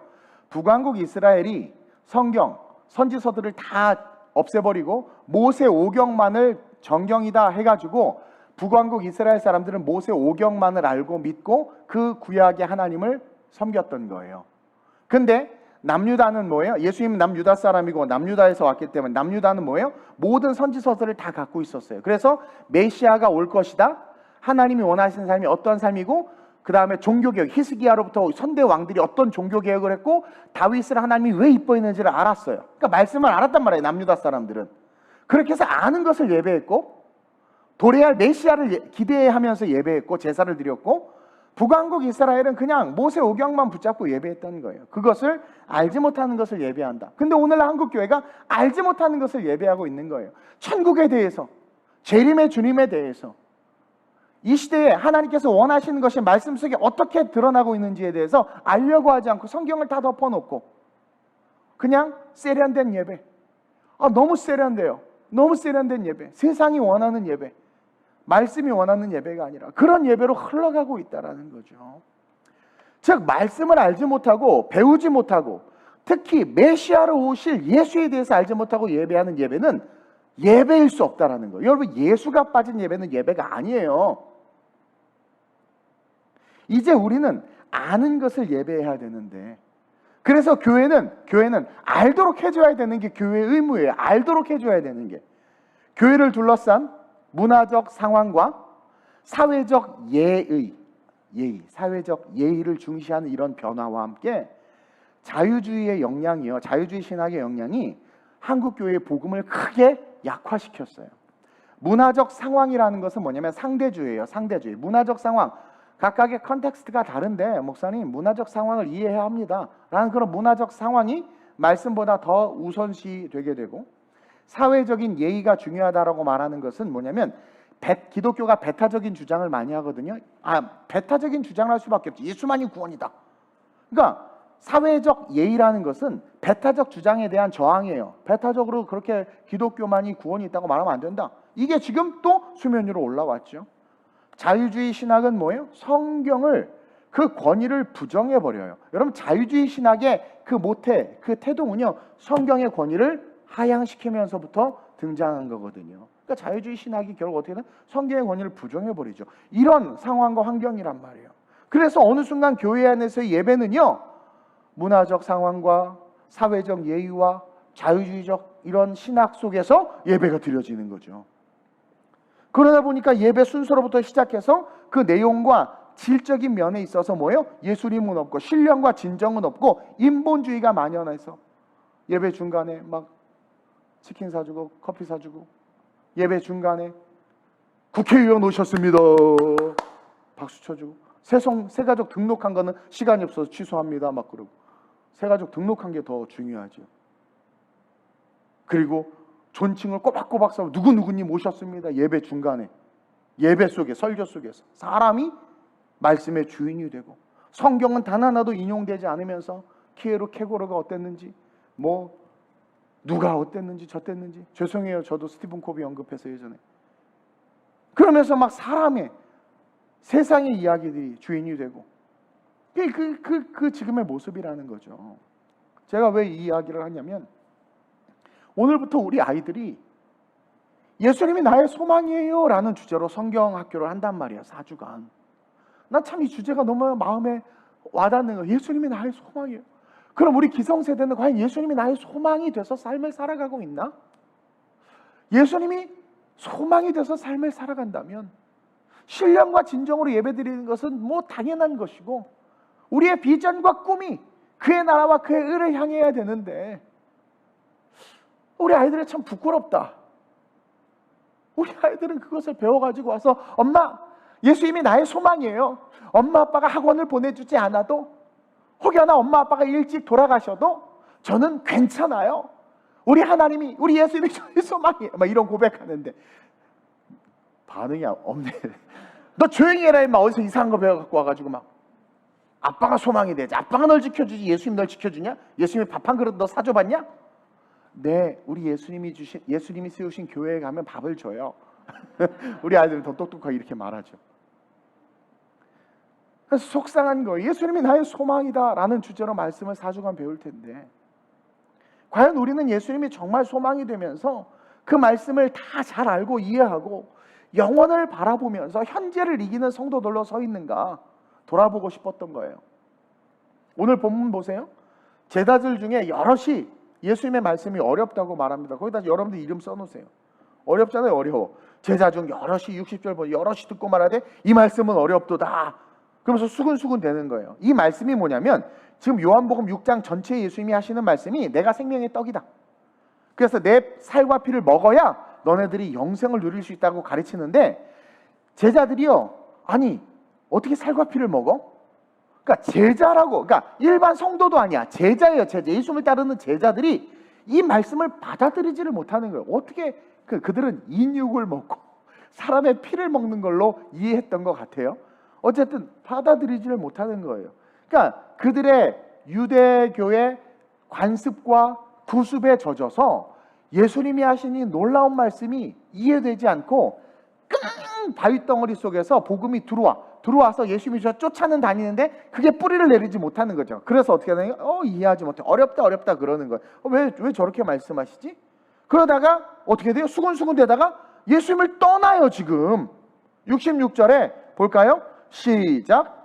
북왕국 이스라엘이 성경, 선지서들을 다 없애버리고 모세 오경만을 정경이다 해가지고, 북왕국 이스라엘 사람들은 모세 오경만을 알고 믿고 그 구약의 하나님을 섬겼던 거예요. 근데 남유다는 뭐예요? 예수님은 남유다 사람이고 남유다에서 왔기 때문에, 남유다는 뭐예요? 모든 선지서들을 다 갖고 있었어요. 그래서 메시아가 올 것이다, 하나님이 원하시는 삶이 어떤 삶이고, 그 다음에 종교개혁, 히스기야로부터 선대 왕들이 어떤 종교개혁을 했고, 다윗을 하나님이 왜 이뻐했는지를 알았어요. 그러니까 말씀을 알았단 말이에요, 남유다 사람들은. 그렇게 해서 아는 것을 예배했고, 도래할 메시아를 기대하면서 예배했고 제사를 드렸고, 북왕국 이스라엘은 그냥 모세 오경만 붙잡고 예배했던 거예요. 그것을 알지 못하는 것을 예배한다. 근데 오늘 한국 교회가 알지 못하는 것을 예배하고 있는 거예요. 천국에 대해서, 재림의 주님에 대해서, 이 시대에 하나님께서 원하시는 것이 말씀 속에 어떻게 드러나고 있는지에 대해서 알려고 하지 않고 성경을 다 덮어놓고 그냥 세련된 예배, 너무 세련돼요. 너무 세련된 예배, 세상이 원하는 예배, 말씀이 원하는 예배가 아니라 그런 예배로 흘러가고 있다는 거죠. 즉 말씀을 알지 못하고 배우지 못하고 특히 메시아로 오실 예수에 대해서 알지 못하고 예배하는 예배는 예배일 수 없다는 거예요. 여러분, 예수가 빠진 예배는 예배가 아니에요. 이제 우리는 아는 것을 예배해야 되는데, 그래서 교회는 알도록 해줘야 되는 게 교회의 의무예요. 알도록 해줘야 되는 게. 교회를 둘러싼 문화적 상황과 사회적 사회적 예의를 중시하는 이런 변화와 함께 자유주의의 영향이요, 자유주의 신학의 영향이 한국 교회의 복음을 크게 약화시켰어요. 문화적 상황이라는 것은 뭐냐면 상대주의예요. 상대주의. 문화적 상황, 각각의 컨텍스트가 다른데 목사님 문화적 상황을 이해해야 합니다 라는 그런 문화적 상황이 말씀보다 더 우선시 되게 되고, 사회적인 예의가 중요하다라고 말하는 것은 뭐냐면 기독교가 배타적인 주장을 많이 하거든요. 배타적인 주장을 할 수밖에 없지. 예수만이 구원이다. 그러니까 사회적 예의라는 것은 배타적 주장에 대한 저항이에요. 배타적으로 그렇게 기독교만이 구원이 있다고 말하면 안 된다. 이게 지금 또 수면 위로 올라왔죠. 자유주의 신학은 뭐예요? 성경을, 그 권위를 부정해버려요. 여러분, 자유주의 신학의 그 모태, 그 태동은요, 성경의 권위를 하향시키면서부터 등장한 거거든요. 그러니까 자유주의 신학이 결국 어떻게 되나? 성경의 권위를 부정해버리죠. 이런 상황과 환경이란 말이에요. 그래서 어느 순간 교회 안에서의 예배는요, 문화적 상황과 사회적 예의와 자유주의적 이런 신학 속에서 예배가 드려지는 거죠. 그러다 보니까 예배 순서로부터 시작해서 그 내용과 질적인 면에 있어서 뭐예요? 예수님은 없고 신령과 진정은 없고 인본주의가 만연해서 예배 중간에 막 치킨 사주고 커피 사주고, 예배 중간에 국회의원 오셨습니다 박수 쳐주고, 새가족 등록한 거는 시간이 없어서 취소합니다 막 그러고, 새가족 등록한 게 더 중요하죠. 그리고 존칭을 꼬박꼬박 써서 누구누구님 오셨습니다. 예배 중간에, 예배 속에, 설교 속에서 사람이 말씀의 주인이 되고, 성경은 단 하나도 인용되지 않으면서 키에로 케고로가 어땠는지, 뭐 누가 어땠는지 저땠는지, 죄송해요, 저도 스티븐 코비 언급해서 예전에, 그러면서 막 사람의, 세상의 이야기들이 주인이 되고, 그 지금의 모습이라는 거죠. 제가 왜 이 이야기를 하냐면, 오늘부터 우리 아이들이 예수님이 나의 소망이에요 라는 주제로 성경 학교를 한단 말이에요. 4주간. 난 참 이 주제가 너무 마음에 와닿는 거예요. 예수님이 나의 소망이에요. 그럼 우리 기성세대는 과연 예수님이 나의 소망이 돼서 삶을 살아가고 있나? 예수님이 소망이 돼서 삶을 살아간다면 신령과 진정으로 예배드리는 것은 뭐 당연한 것이고, 우리의 비전과 꿈이 그의 나라와 그의 의를 향해야 되는데, 우리 아이들은 참 부끄럽다. 우리 아이들은 그것을 배워가지고 와서, 엄마, 예수님이 나의 소망이에요. 엄마 아빠가 학원을 보내주지 않아도, 혹여나 엄마 아빠가 일찍 돌아가셔도 저는 괜찮아요. 우리 하나님이, 우리 예수님이 저의 소망이에요. 막 이런 고백하는데 반응이 없네. 너 조용히 해라 임마. 어디서 이상한 거 배워갖고 와가지고 막 아빠가 소망이 되지, 아빠가 널 지켜주지 예수님 널 지켜주냐? 예수님이 밥 한 그릇 너 사줘봤냐? 네, 우리 예수님이 세우신 교회에 가면 밥을 줘요. 우리 아이들은 더 똑똑하게 이렇게 말하죠. 그래서 속상한 거예요. 예수님이 나의 소망이다 라는 주제로 말씀을 4주간 배울 텐데, 과연 우리는 예수님이 정말 소망이 되면서 그 말씀을 다 잘 알고 이해하고 영원을 바라보면서 현재를 이기는 성도들로 서 있는가 돌아보고 싶었던 거예요. 오늘 본문 보세요. 제자들 중에 여럿이 예수님의 말씀이 어렵다고 말합니다. 거기다 여러분들 이름 써놓으세요. 어렵잖아요. 어려워. 제자 중 여럿이, 60절 보면 여럿이 듣고 말하되 이 말씀은 어렵도다. 그러면서 수근수근 되는 거예요. 이 말씀이 뭐냐면, 지금 요한복음 6장 전체에 예수님이 하시는 말씀이 내가 생명의 떡이다. 그래서 내 살과 피를 먹어야 너네들이 영생을 누릴 수 있다고 가르치는데 제자들이요, 아니 어떻게 살과 피를 먹어? 그러니까 제자라고, 그러니까 일반 성도도 아니야, 제자예요. 제자, 예수님을 따르는 제자들이 이 말씀을 받아들이지를 못하는 거예요. 어떻게 그들은 인육을 먹고 사람의 피를 먹는 걸로 이해했던 것 같아요. 어쨌든 받아들이지를 못하는 거예요. 그러니까 그들의 유대교의 관습과 구습에 젖어서 예수님이 하신 이 놀라운 말씀이 이해되지 않고 끙 바위덩어리 속에서 복음이 들어와서 예수님이 쫓아는 다니는데 그게 뿌리를 내리지 못하는 거죠. 그래서 어떻게 하나요? 이해하지 못해. 어렵다 그러는 거예요. 왜 저렇게 말씀하시지? 그러다가 어떻게 돼요? 수군수군 되다가 예수님을 떠나요. 지금 66절에 볼까요? 시작.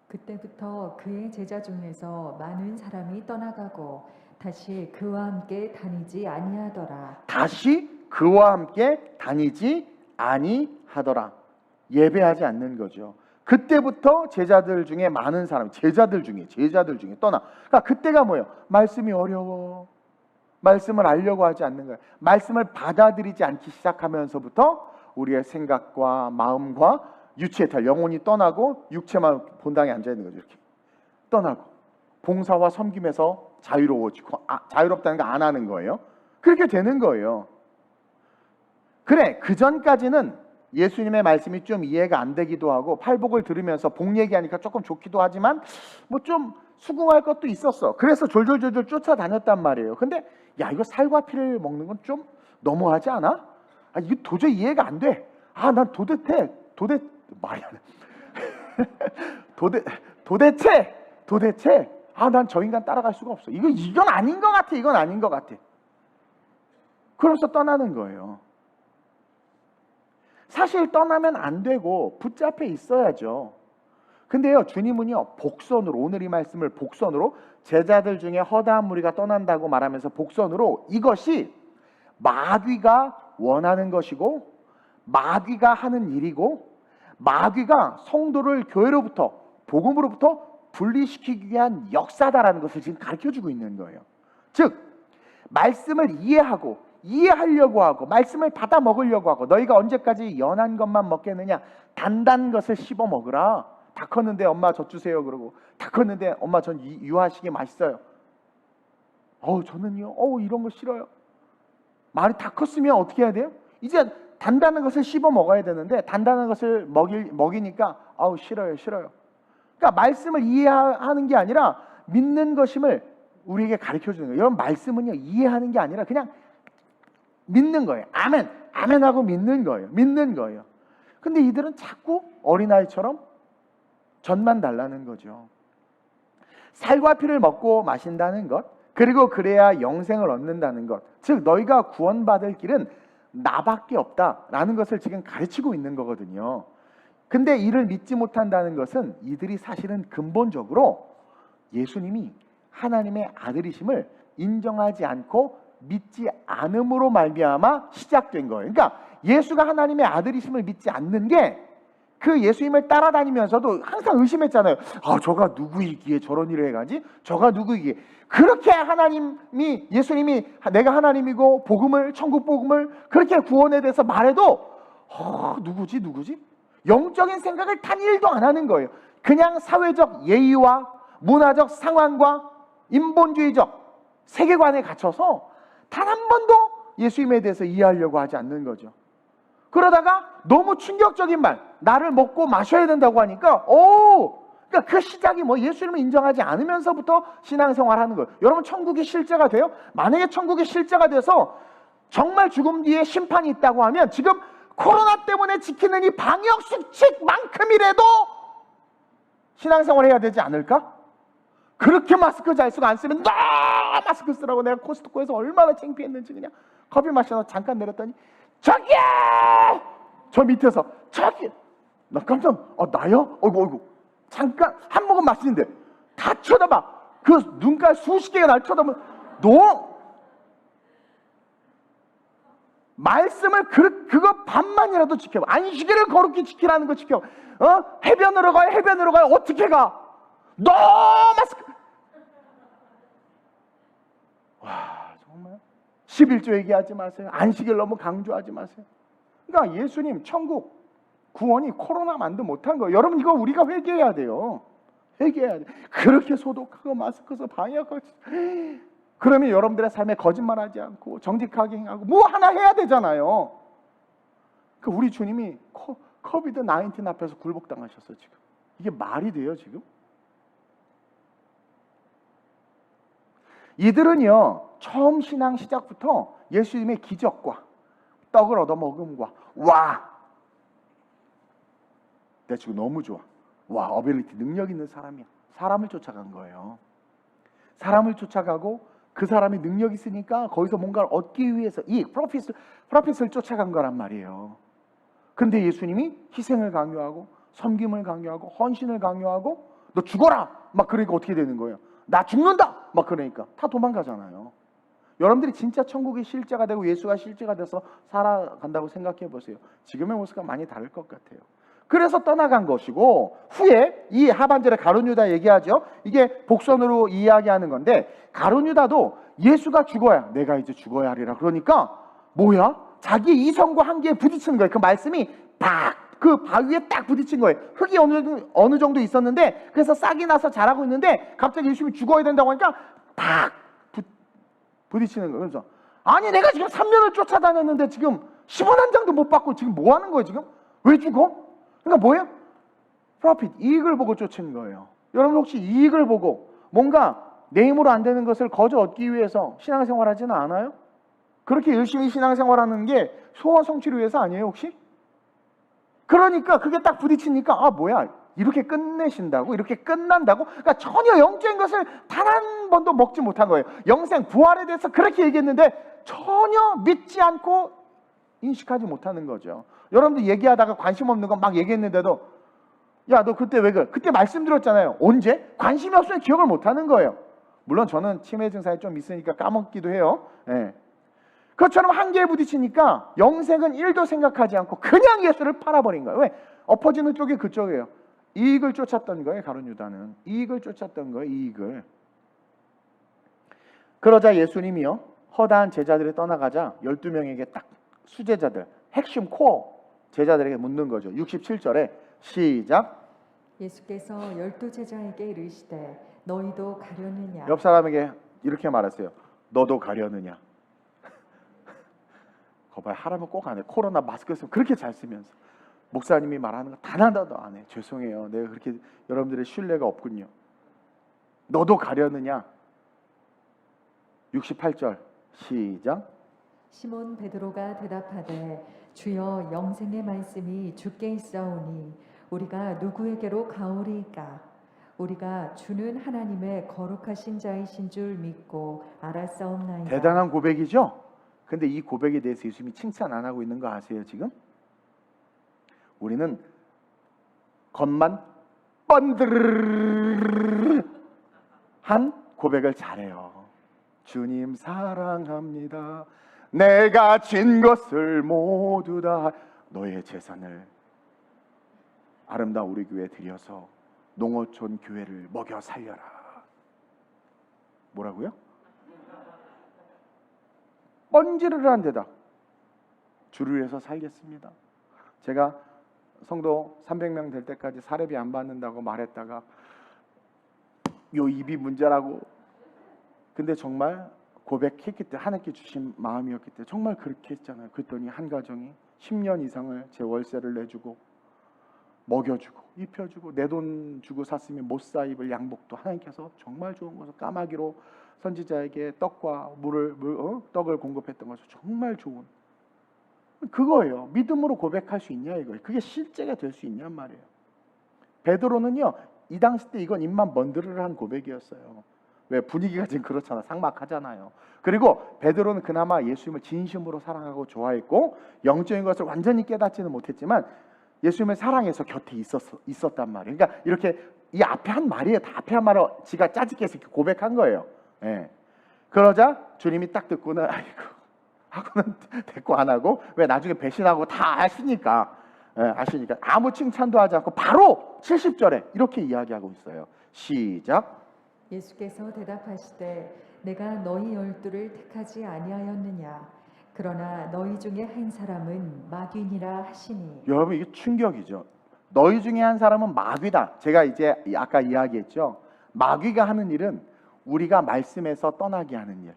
그때부터 그의 제자 중에서 많은 사람이 떠나가고 다시 그와 함께 다니지 아니하더라. 다시 그와 함께 다니지 아니하더라. 예배하지 않는 거죠. 그때부터 제자들 중에 많은 사람, 제자들 중에 떠나. 그러니까 그때가 뭐예요? 말씀이 어려워. 말씀을 알려고 하지 않는 거예요. 말씀을 받아들이지 않기 시작하면서부터 우리의 생각과 마음과 유치의 탈, 영혼이 떠나고 육체만 본당에 앉아 있는 거죠. 이렇게 떠나고 봉사와 섬김에서 자유로워지고, 자유롭다는 거 안 하는 거예요. 그렇게 되는 거예요. 그래, 그 전까지는 예수님의 말씀이 좀 이해가 안 되기도 하고 팔복을 들으면서 복 얘기하니까 조금 좋기도 하지만 뭐 좀 수긍할 것도 있었어. 그래서 졸졸졸졸 쫓아다녔단 말이에요. 근데 야, 이거 살과 피를 먹는 건 좀 너무하지 않아? 이거 도저히 이해가 안 돼. 난 말이 안 돼. 도대체 난 저 인간 따라갈 수가 없어. 이건 아닌 것 같아. 이건 아닌 것 같아. 그러면서 떠나는 거예요. 사실 떠나면 안 되고 붙잡혀 있어야죠. 근데요, 주님은요, 복선으로, 오늘 이 말씀을 복선으로, 제자들 중에 허다한 무리가 떠난다고 말하면서 복선으로 이것이 마귀가 원하는 것이고 마귀가 하는 일이고 마귀가 성도를 교회로부터, 복음으로부터 분리시키기 위한 역사다라는 것을 지금 가르쳐주고 있는 거예요. 즉 말씀을 이해하려고 하고 말씀을 받아 먹으려고 하고, 너희가 언제까지 연한 것만 먹겠느냐, 단단 것을 씹어 먹으라. 다 컸는데 엄마 젖 주세요 그러고, 다 컸는데 엄마 전 유아식이 맛있어요. 저는요 이런 거 싫어요. 말이 다 컸으면 어떻게 해야 돼요? 이제 단단한 것을 씹어 먹어야 되는데 단단한 것을 먹이니까 싫어요. 그러니까 말씀을 이해하는 게 아니라 믿는 것임을 우리에게 가르쳐 주는 거예요. 여러분, 말씀은요 이해하는 게 아니라 그냥 믿는 거예요. 아멘하고 믿는 거예요. 근데 이들은 자꾸 어린아이처럼 젖만 달라는 거죠. 살과 피를 먹고 마신다는 것, 그리고 그래야 영생을 얻는다는 것, 즉 너희가 구원받을 길은 나밖에 없다라는 것을 지금 가르치고 있는 거거든요. 근데 이를 믿지 못한다는 것은 이들이 사실은 근본적으로 예수님이 하나님의 아들이심을 인정하지 않고 믿지 않음으로 말미암아 시작된 거예요. 그러니까 예수가 하나님의 아들이심을 믿지 않는 게, 그 예수님을 따라다니면서도 항상 의심했잖아요. 저가 누구이기에 저런 일을 해가지? 저가 누구이기에? 그렇게 예수님이 내가 하나님이고 복음을, 천국 복음을 그렇게 구원에 대해서 말해도 누구지? 영적인 생각을 단 일도 안 하는 거예요. 그냥 사회적 예의와 문화적 상황과 인본주의적 세계관에 갇혀서 단 한 번도 예수님에 대해서 이해하려고 하지 않는 거죠. 그러다가 너무 충격적인 말, 나를 먹고 마셔야 된다고 하니까 그러니까 그 시작이 예수님을 인정하지 않으면서부터 신앙생활하는 거예요. 여러분, 천국이 실제가 돼요? 만약에 천국이 실제가 돼서 정말 죽음 뒤에 심판이 있다고 하면 지금 코로나 때문에 지키는 이 방역 수칙만큼이라도 신앙생활 해야 되지 않을까? 그렇게 마스크 잘 쓰고 안 쓰면 마스크 쓰라고 내가 코스트코에서 얼마나 창피했는지 그냥 커피 마셔서 잠깐 내렸더니 저기요! 저 밑에서 저기! 나 깜짝 나요? 어이구 잠깐 한 모금 마시는데 다 쳐다봐. 그 눈깔 수십 개가 날 쳐다보면 너 말씀을 그거 반만이라도 지켜봐. 안식일을 거룩히 지키라는 거 지켜. 해변으로 가요. 어떻게 가? 너 마스크. 와, 정말 11조 얘기하지 마세요. 안식일 너무 강조하지 마세요. 그러니까 예수님 천국 구원이 코로나만도 못한 거예요. 여러분 이거 우리가 회개해야 돼요. 회개해야 돼. 그렇게 소독하고 마스크 써 방역하고 그러면 여러분들의 삶에 거짓말하지 않고 정직하게 행하고 뭐 하나 해야 되잖아요. 그 우리 주님이 코비드 19 앞에서 굴복당하셨어 지금. 이게 말이 돼요 지금? 이들은요 처음 신앙 시작부터 예수님의 기적과 떡을 얻어먹음과 와 내 지금 너무 좋아. 와 어빌리티 능력 있는 사람이야. 사람을 쫓아간 거예요. 사람을 쫓아가고 그 사람이 능력 있으니까 거기서 뭔가를 얻기 위해서 이 프로핏을 쫓아간 거란 말이에요. 근데 예수님이 희생을 강요하고 섬김을 강요하고 헌신을 강요하고 너 죽어라 막 그러니까 어떻게 되는 거예요? 나 죽는다 막 그러니까 다 도망가잖아요. 여러분들이 진짜 천국이 실제가 되고 예수가 실제가 돼서 살아간다고 생각해 보세요. 지금의 모습과 많이 다를 것 같아요. 그래서 떠나간 것이고 후에 이 하반절에 가룟 유다 얘기하죠. 이게 복선으로 이야기하는 건데 가룟 유다도 예수가 죽어야 내가 이제 죽어야 하리라 그러니까 뭐야? 자기 이성과 한계에 부딪히는 거예요. 그 말씀이 딱 그 바위에 딱 부딪힌 거예요. 흙이 어느 정도 있었는데 그래서 싹이 나서 자라고 있는데 갑자기 예수님이 죽어야 된다고 하니까 딱 부딪히는 거예요. 그래서 아니 내가 지금 3년을 쫓아다녔는데 지금 10원 한 장도 못 받고 지금 뭐 하는 거예요 지금? 왜 죽어? 그러니까 뭐예요? 프로핏, 이익을 보고 쫓은 거예요. 여러분 혹시 이익을 보고 뭔가 내 힘으로 안 되는 것을 거저 얻기 위해서 신앙생활 하지는 않아요? 그렇게 열심히 신앙생활하는 게 소원 성취를 위해서 아니에요 혹시? 그러니까 그게 딱 부딪히니까 아 뭐야 이렇게 끝내신다고? 이렇게 끝난다고? 그러니까 전혀 영적인 것을 단 한 번도 먹지 못한 거예요. 영생, 부활에 대해서 그렇게 얘기했는데 전혀 믿지 않고 인식하지 못하는 거죠. 여러분들 얘기하다가 관심 없는 거 막 얘기했는데도 야 너 그때 왜 그래? 그때 말씀드렸잖아요. 언제? 관심이 없으면 기억을 못하는 거예요. 물론 저는 치매 증상이 좀 있으니까 까먹기도 해요. 예. 그것처럼 한계에 부딪히니까 영생은 1도 생각하지 않고 그냥 예수를 팔아버린 거예요. 왜? 엎어지는 쪽이 그쪽이에요. 이익을 쫓았던 거예요. 가룟 유다는 이익을 쫓았던 거예요. 이익을. 그러자 예수님이요 허다한 제자들이 떠나가자 12명에게 딱 수제자들 핵심 코어 제자들에게 묻는 거죠. 67절에 시작. 예수께서 12제자에게 이르시되 너희도 가려느냐? 옆 사람에게 이렇게 말하세요. 너도 가려느냐? 거봐요. 하라면 꼭 안 해. 코로나 마스크 쓰면 그렇게 잘 쓰면서 목사님이 말하는 거 단 하나도 안 해. 죄송해요. 내가 그렇게 여러분들의 신뢰가 없군요. 너도 가려느냐? 68절 시작. 시몬 베드로가 대답하되 주여 영생의 말씀이 주께 있사오니 우리가 누구에게로 가오리이까? 우리가 주는 하나님의 거룩하신 자이신 줄 믿고 알았사옵나이다. 대단한 고백이죠? 근데 이 고백에 대해서 예수님이 칭찬 안 하고 있는 거 아세요 지금? 우리는 겉만 번드르르 한 고백을 잘해요. 주님 사랑합니다. 내가 진 것을 모두 다 너의 재산을 아름다운 우리 교회에 드려서 농어촌 교회를 먹여 살려라. 뭐라고요? 번지르르한 대답. 주를 위해서 살겠습니다. 제가 성도 300명 될 때까지 사례비 안 받는다고 말했다가 요 입이 문제라고. 근데 정말 고백했기 때문에 하나님께 주신 마음이었기 때문에 정말 그렇게 했잖아요. 그랬더니 한 가정이 10년 이상을 제 월세를 내주고 먹여주고 입혀주고 내 돈 주고 샀으면 못 사 입을 양복도 하나님께서 정말 좋은 것을 까마귀로 선지자에게 떡과 떡을 공급했던 것은 정말 좋은 그거예요. 믿음으로 고백할 수 있냐 이거예요. 그게 실제가 될 수 있냔 말이에요. 베드로는요 이 당시 때 이건 입만 번드르르한 고백이었어요. 왜? 분위기가 지금 그렇잖아. 삭막하잖아요. 그리고 베드로는 그나마 예수님을 진심으로 사랑하고 좋아했고 영적인 것을 완전히 깨닫지는 못했지만 예수님을 사랑해서 곁에 있었단 말이에요. 그러니까 이렇게 이 앞에 한 말이에요. 다 앞에 한 말을 지가 짜집게서 이렇게 고백한 거예요. 예. 그러자 주님이 딱 듣고는 아이고 하고는 대꾸 안 하고 왜 나중에 배신하고 다 아시니까 아시니까 아무 칭찬도 하지 않고 바로 70절에 이렇게 이야기하고 있어요. 시작. 예수께서 대답하시되 내가 너희 12를 택하지 아니하였느냐? 그러나 너희 중에 한 사람은 마귀니라 하시니. 여러분 이게 충격이죠. 너희 중에 한 사람은 마귀다. 제가 이제 아까 이야기했죠. 마귀가 하는 일은 우리가 말씀에서 떠나게 하는 일,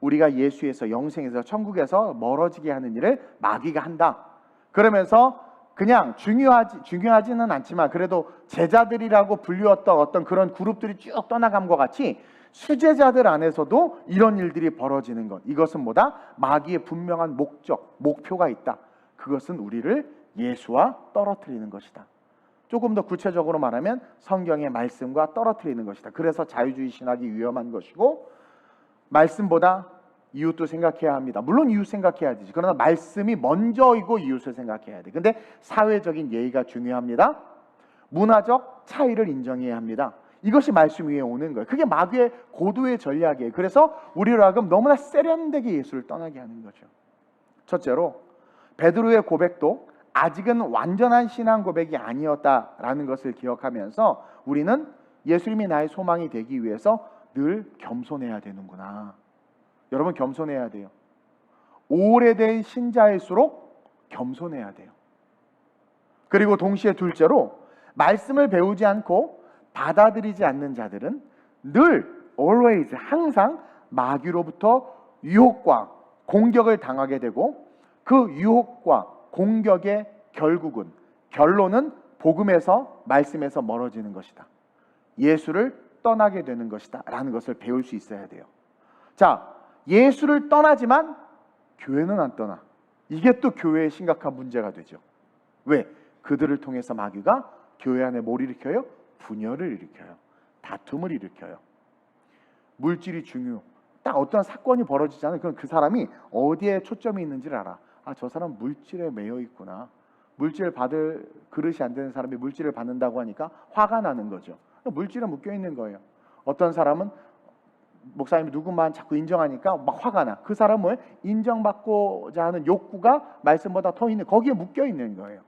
우리가 예수에서 영생에서 천국에서 멀어지게 하는 일을 마귀가 한다. 그러면서 그냥 중요하지는 않지만 그래도 제자들이라고 불리웠던 어떤 그런 그룹들이 쭉 떠나감과 같이 수제자들 안에서도 이런 일들이 벌어지는 것, 이것은 뭐다? 마귀의 분명한 목적, 목표가 있다. 그것은 우리를 예수와 떨어뜨리는 것이다. 조금 더 구체적으로 말하면 성경의 말씀과 떨어뜨리는 것이다. 그래서 자유주의 신학이 위험한 것이고, 말씀보다 이웃도 생각해야 합니다. 물론 이웃 생각해야 되지. 그러나 말씀이 먼저이고 이웃을 생각해야 돼. 근데 사회적인 예의가 중요합니다. 문화적 차이를 인정해야 합니다. 이것이 말씀 위에 오는 거예요. 그게 마귀의 고도의 전략이에요. 그래서 우리로 하여금 너무나 세련되게 예수를 떠나게 하는 거죠. 첫째로 베드로의 고백도 아직은 완전한 신앙 고백이 아니었다라는 것을 기억하면서 우리는 예수님이 나의 소망이 되기 위해서 늘 겸손해야 되는구나. 여러분 겸손해야 돼요. 오래된 신자일수록 겸손해야 돼요. 그리고 동시에 둘째로 말씀을 배우지 않고 받아들이지 않는 자들은 늘 always 항상 마귀로부터 유혹과 공격을 당하게 되고 그 유혹과 공격의 결론은 복음에서 말씀에서 멀어지는 것이다. 예수를 떠나게 되는 것이다 라는 것을 배울 수 있어야 돼요. 자, 예수를 떠나지만 교회는 안 떠나. 이게 또 교회의 심각한 문제가 되죠. 왜? 그들을 통해서 마귀가 교회 안에 뭘 일으켜요? 분열을 일으켜요. 다툼을 일으켜요. 물질이 중요. 딱 어떤 사건이 벌어지잖아요. 그럼 그 사람이 어디에 초점이 있는지를 알아. 아, 저 사람 물질에 매여 있구나. 물질을 받을 그릇이 안 되는 사람이 물질을 받는다고 하니까 화가 나는 거죠. 물질에 묶여 있는 거예요. 어떤 사람은 목사님이 누구만 자꾸 인정하니까 막 화가 나. 그 사람은 뭐예요? 인정받고자 하는 욕구가 말씀보다 더 있는, 거기에 묶여 있는 거예요.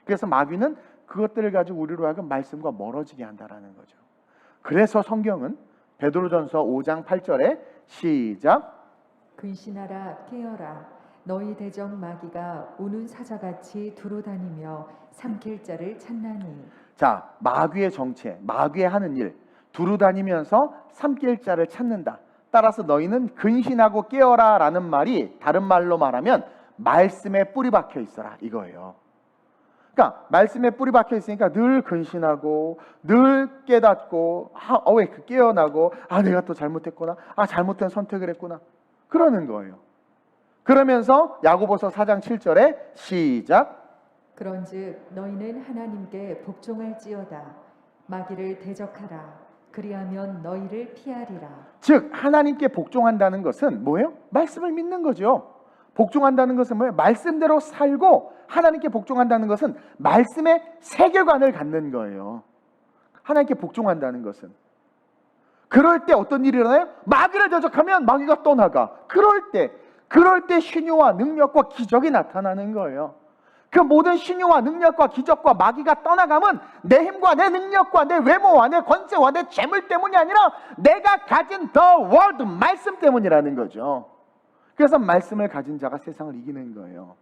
그래서 마귀는 그것들을 가지고 우리로 하여금 말씀과 멀어지게 한다라는 거죠. 그래서 성경은 베드로전서 5장 8절에 시작. 근신하라 깨어라 너희 대적 마귀가 우는 사자같이 두루다니며 삼킬 자를 찾나니. 자, 마귀의 정체, 마귀의 하는 일, 두루다니면서 삼킬 자를 찾는다. 따라서 너희는 근신하고 깨어라 라는 말이 다른 말로 말하면 말씀에 뿌리 박혀 있어라 이거예요. 그러니까 말씀에 뿌리 박혀 있으니까 늘 근신하고 늘 깨닫고 왜 깨어나고 내가 또 잘못했구나, 잘못된 선택을 했구나 그러는 거예요. 그러면서 야고보서 4장 7절에 시작. 그런즉 너희는 하나님께 복종할지어다 마귀를 대적하라 그리하면 너희를 피하리라. 즉 하나님께 복종한다는 것은 뭐예요? 말씀을 믿는 거죠. 복종한다는 것은 뭐예요? 말씀대로 살고 하나님께 복종한다는 것은 말씀의 세계관을 갖는 거예요. 하나님께 복종한다는 것은. 그럴 때 어떤 일이 일어나요? 마귀를 대적하면 마귀가 떠나가. 그럴 때 신유와 능력과 기적이 나타나는 거예요. 그 모든 신유와 능력과 기적과 마귀가 떠나가면 내 힘과 내 능력과 내 외모와 내 권세와 내 재물 때문이 아니라 내가 가진 the word 말씀 때문이라는 거죠. 그래서 말씀을 가진 자가 세상을 이기는 거예요.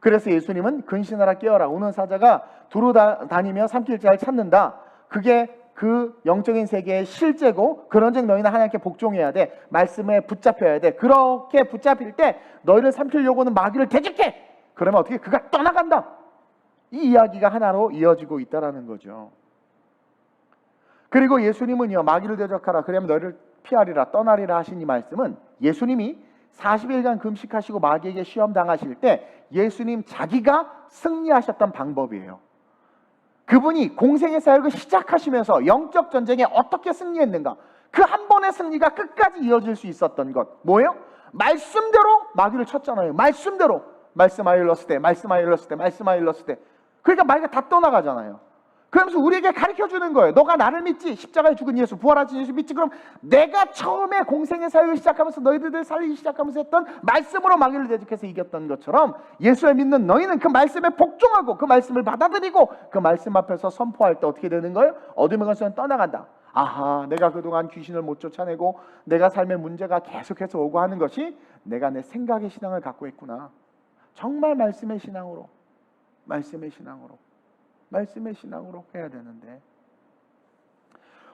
그래서 예수님은 근신하라 깨어라 우는 사자가 두루다니며 삼킬 자를 찾는다. 그게 그 영적인 세계의 실제고, 그런즉 너희는 하나님께 복종해야 돼. 말씀에 붙잡혀야 돼. 그렇게 붙잡힐 때 너희를 삼키려고 하는 마귀를 대적해. 그러면 어떻게? 그가 떠나간다. 이 이야기가 하나로 이어지고 있다라는 거죠. 그리고 예수님은요, 마귀를 대적하라 그러면 너희를 피하리라 떠나리라 하신 이 말씀은 예수님이 40일간 금식하시고 마귀에게 시험 당하실 때 예수님 자기가 승리하셨던 방법이에요. 그분이 공생의 사역을 시작하시면서 영적 전쟁에 어떻게 승리했는가, 그 한 번의 승리가 끝까지 이어질 수 있었던 것 뭐예요? 말씀대로 마귀를 쳤잖아요. 말씀대로 말씀하여 일렀을 때, 말씀하여 일렀을 때, 말씀하여 일렀을 때. 그러니까 마귀가 다 떠나가잖아요. 그러면서 우리에게 가르쳐주는 거예요. 너가 나를 믿지, 십자가에 죽은 예수, 부활하신 예수 믿지. 그럼 내가 처음에 공생의 사역을 시작하면서 너희들 살리기 시작하면서 했던 말씀으로 마귀를 대적해서 이겼던 것처럼 예수를 믿는 너희는 그 말씀에 복종하고 그 말씀을 받아들이고 그 말씀 앞에서 선포할 때 어떻게 되는 거예요? 어둠의 권세는 떠나간다. 아하, 내가 그동안 귀신을 못 쫓아내고 내가 삶의 문제가 계속해서 오고 하는 것이 내가 내 생각의 신앙을 갖고 있구나. 정말 말씀의 신앙으로 해야 되는데,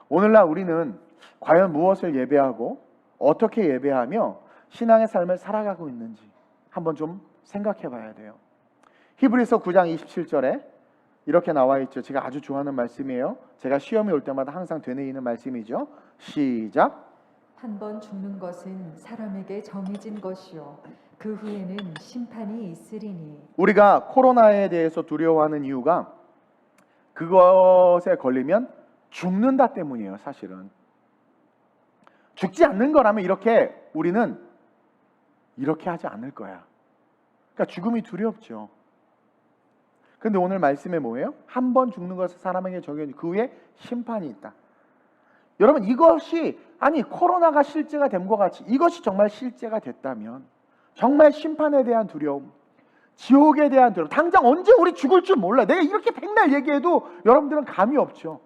오늘날 우리는 과연 무엇을 예배하고 어떻게 예배하며 신앙의 삶을 살아가고 있는지 한번 좀 생각해 봐야 돼요. 히브리서 9장 27절에 이렇게 나와 있죠. 제가 아주 좋아하는 말씀이에요. 제가 시험이 올 때마다 항상 되뇌이는 말씀이죠. 시작. 한 번 죽는 것은 사람에게 정해진 것이요 그 후에는 심판이 있으리니. 우리가 코로나에 대해서 두려워하는 이유가 그것에 걸리면 죽는다 때문이에요. 사실은 죽지 않는 거라면 우리는 이렇게 하지 않을 거야. 그러니까 죽음이 두렵죠. 근데 오늘 말씀에 뭐예요? 한 번 죽는 것은 사람에게 정해진 그 후에 심판이 있다. 여러분, 이것이 코로나가 실제가 된 것 같이 이것이 정말 실제가 됐다면 정말 심판에 대한 두려움, 지옥에 대한 두려움, 당장 언제 우리 죽을 줄 몰라. 내가 이렇게 백날 얘기해도 여러분들은 감이 없죠.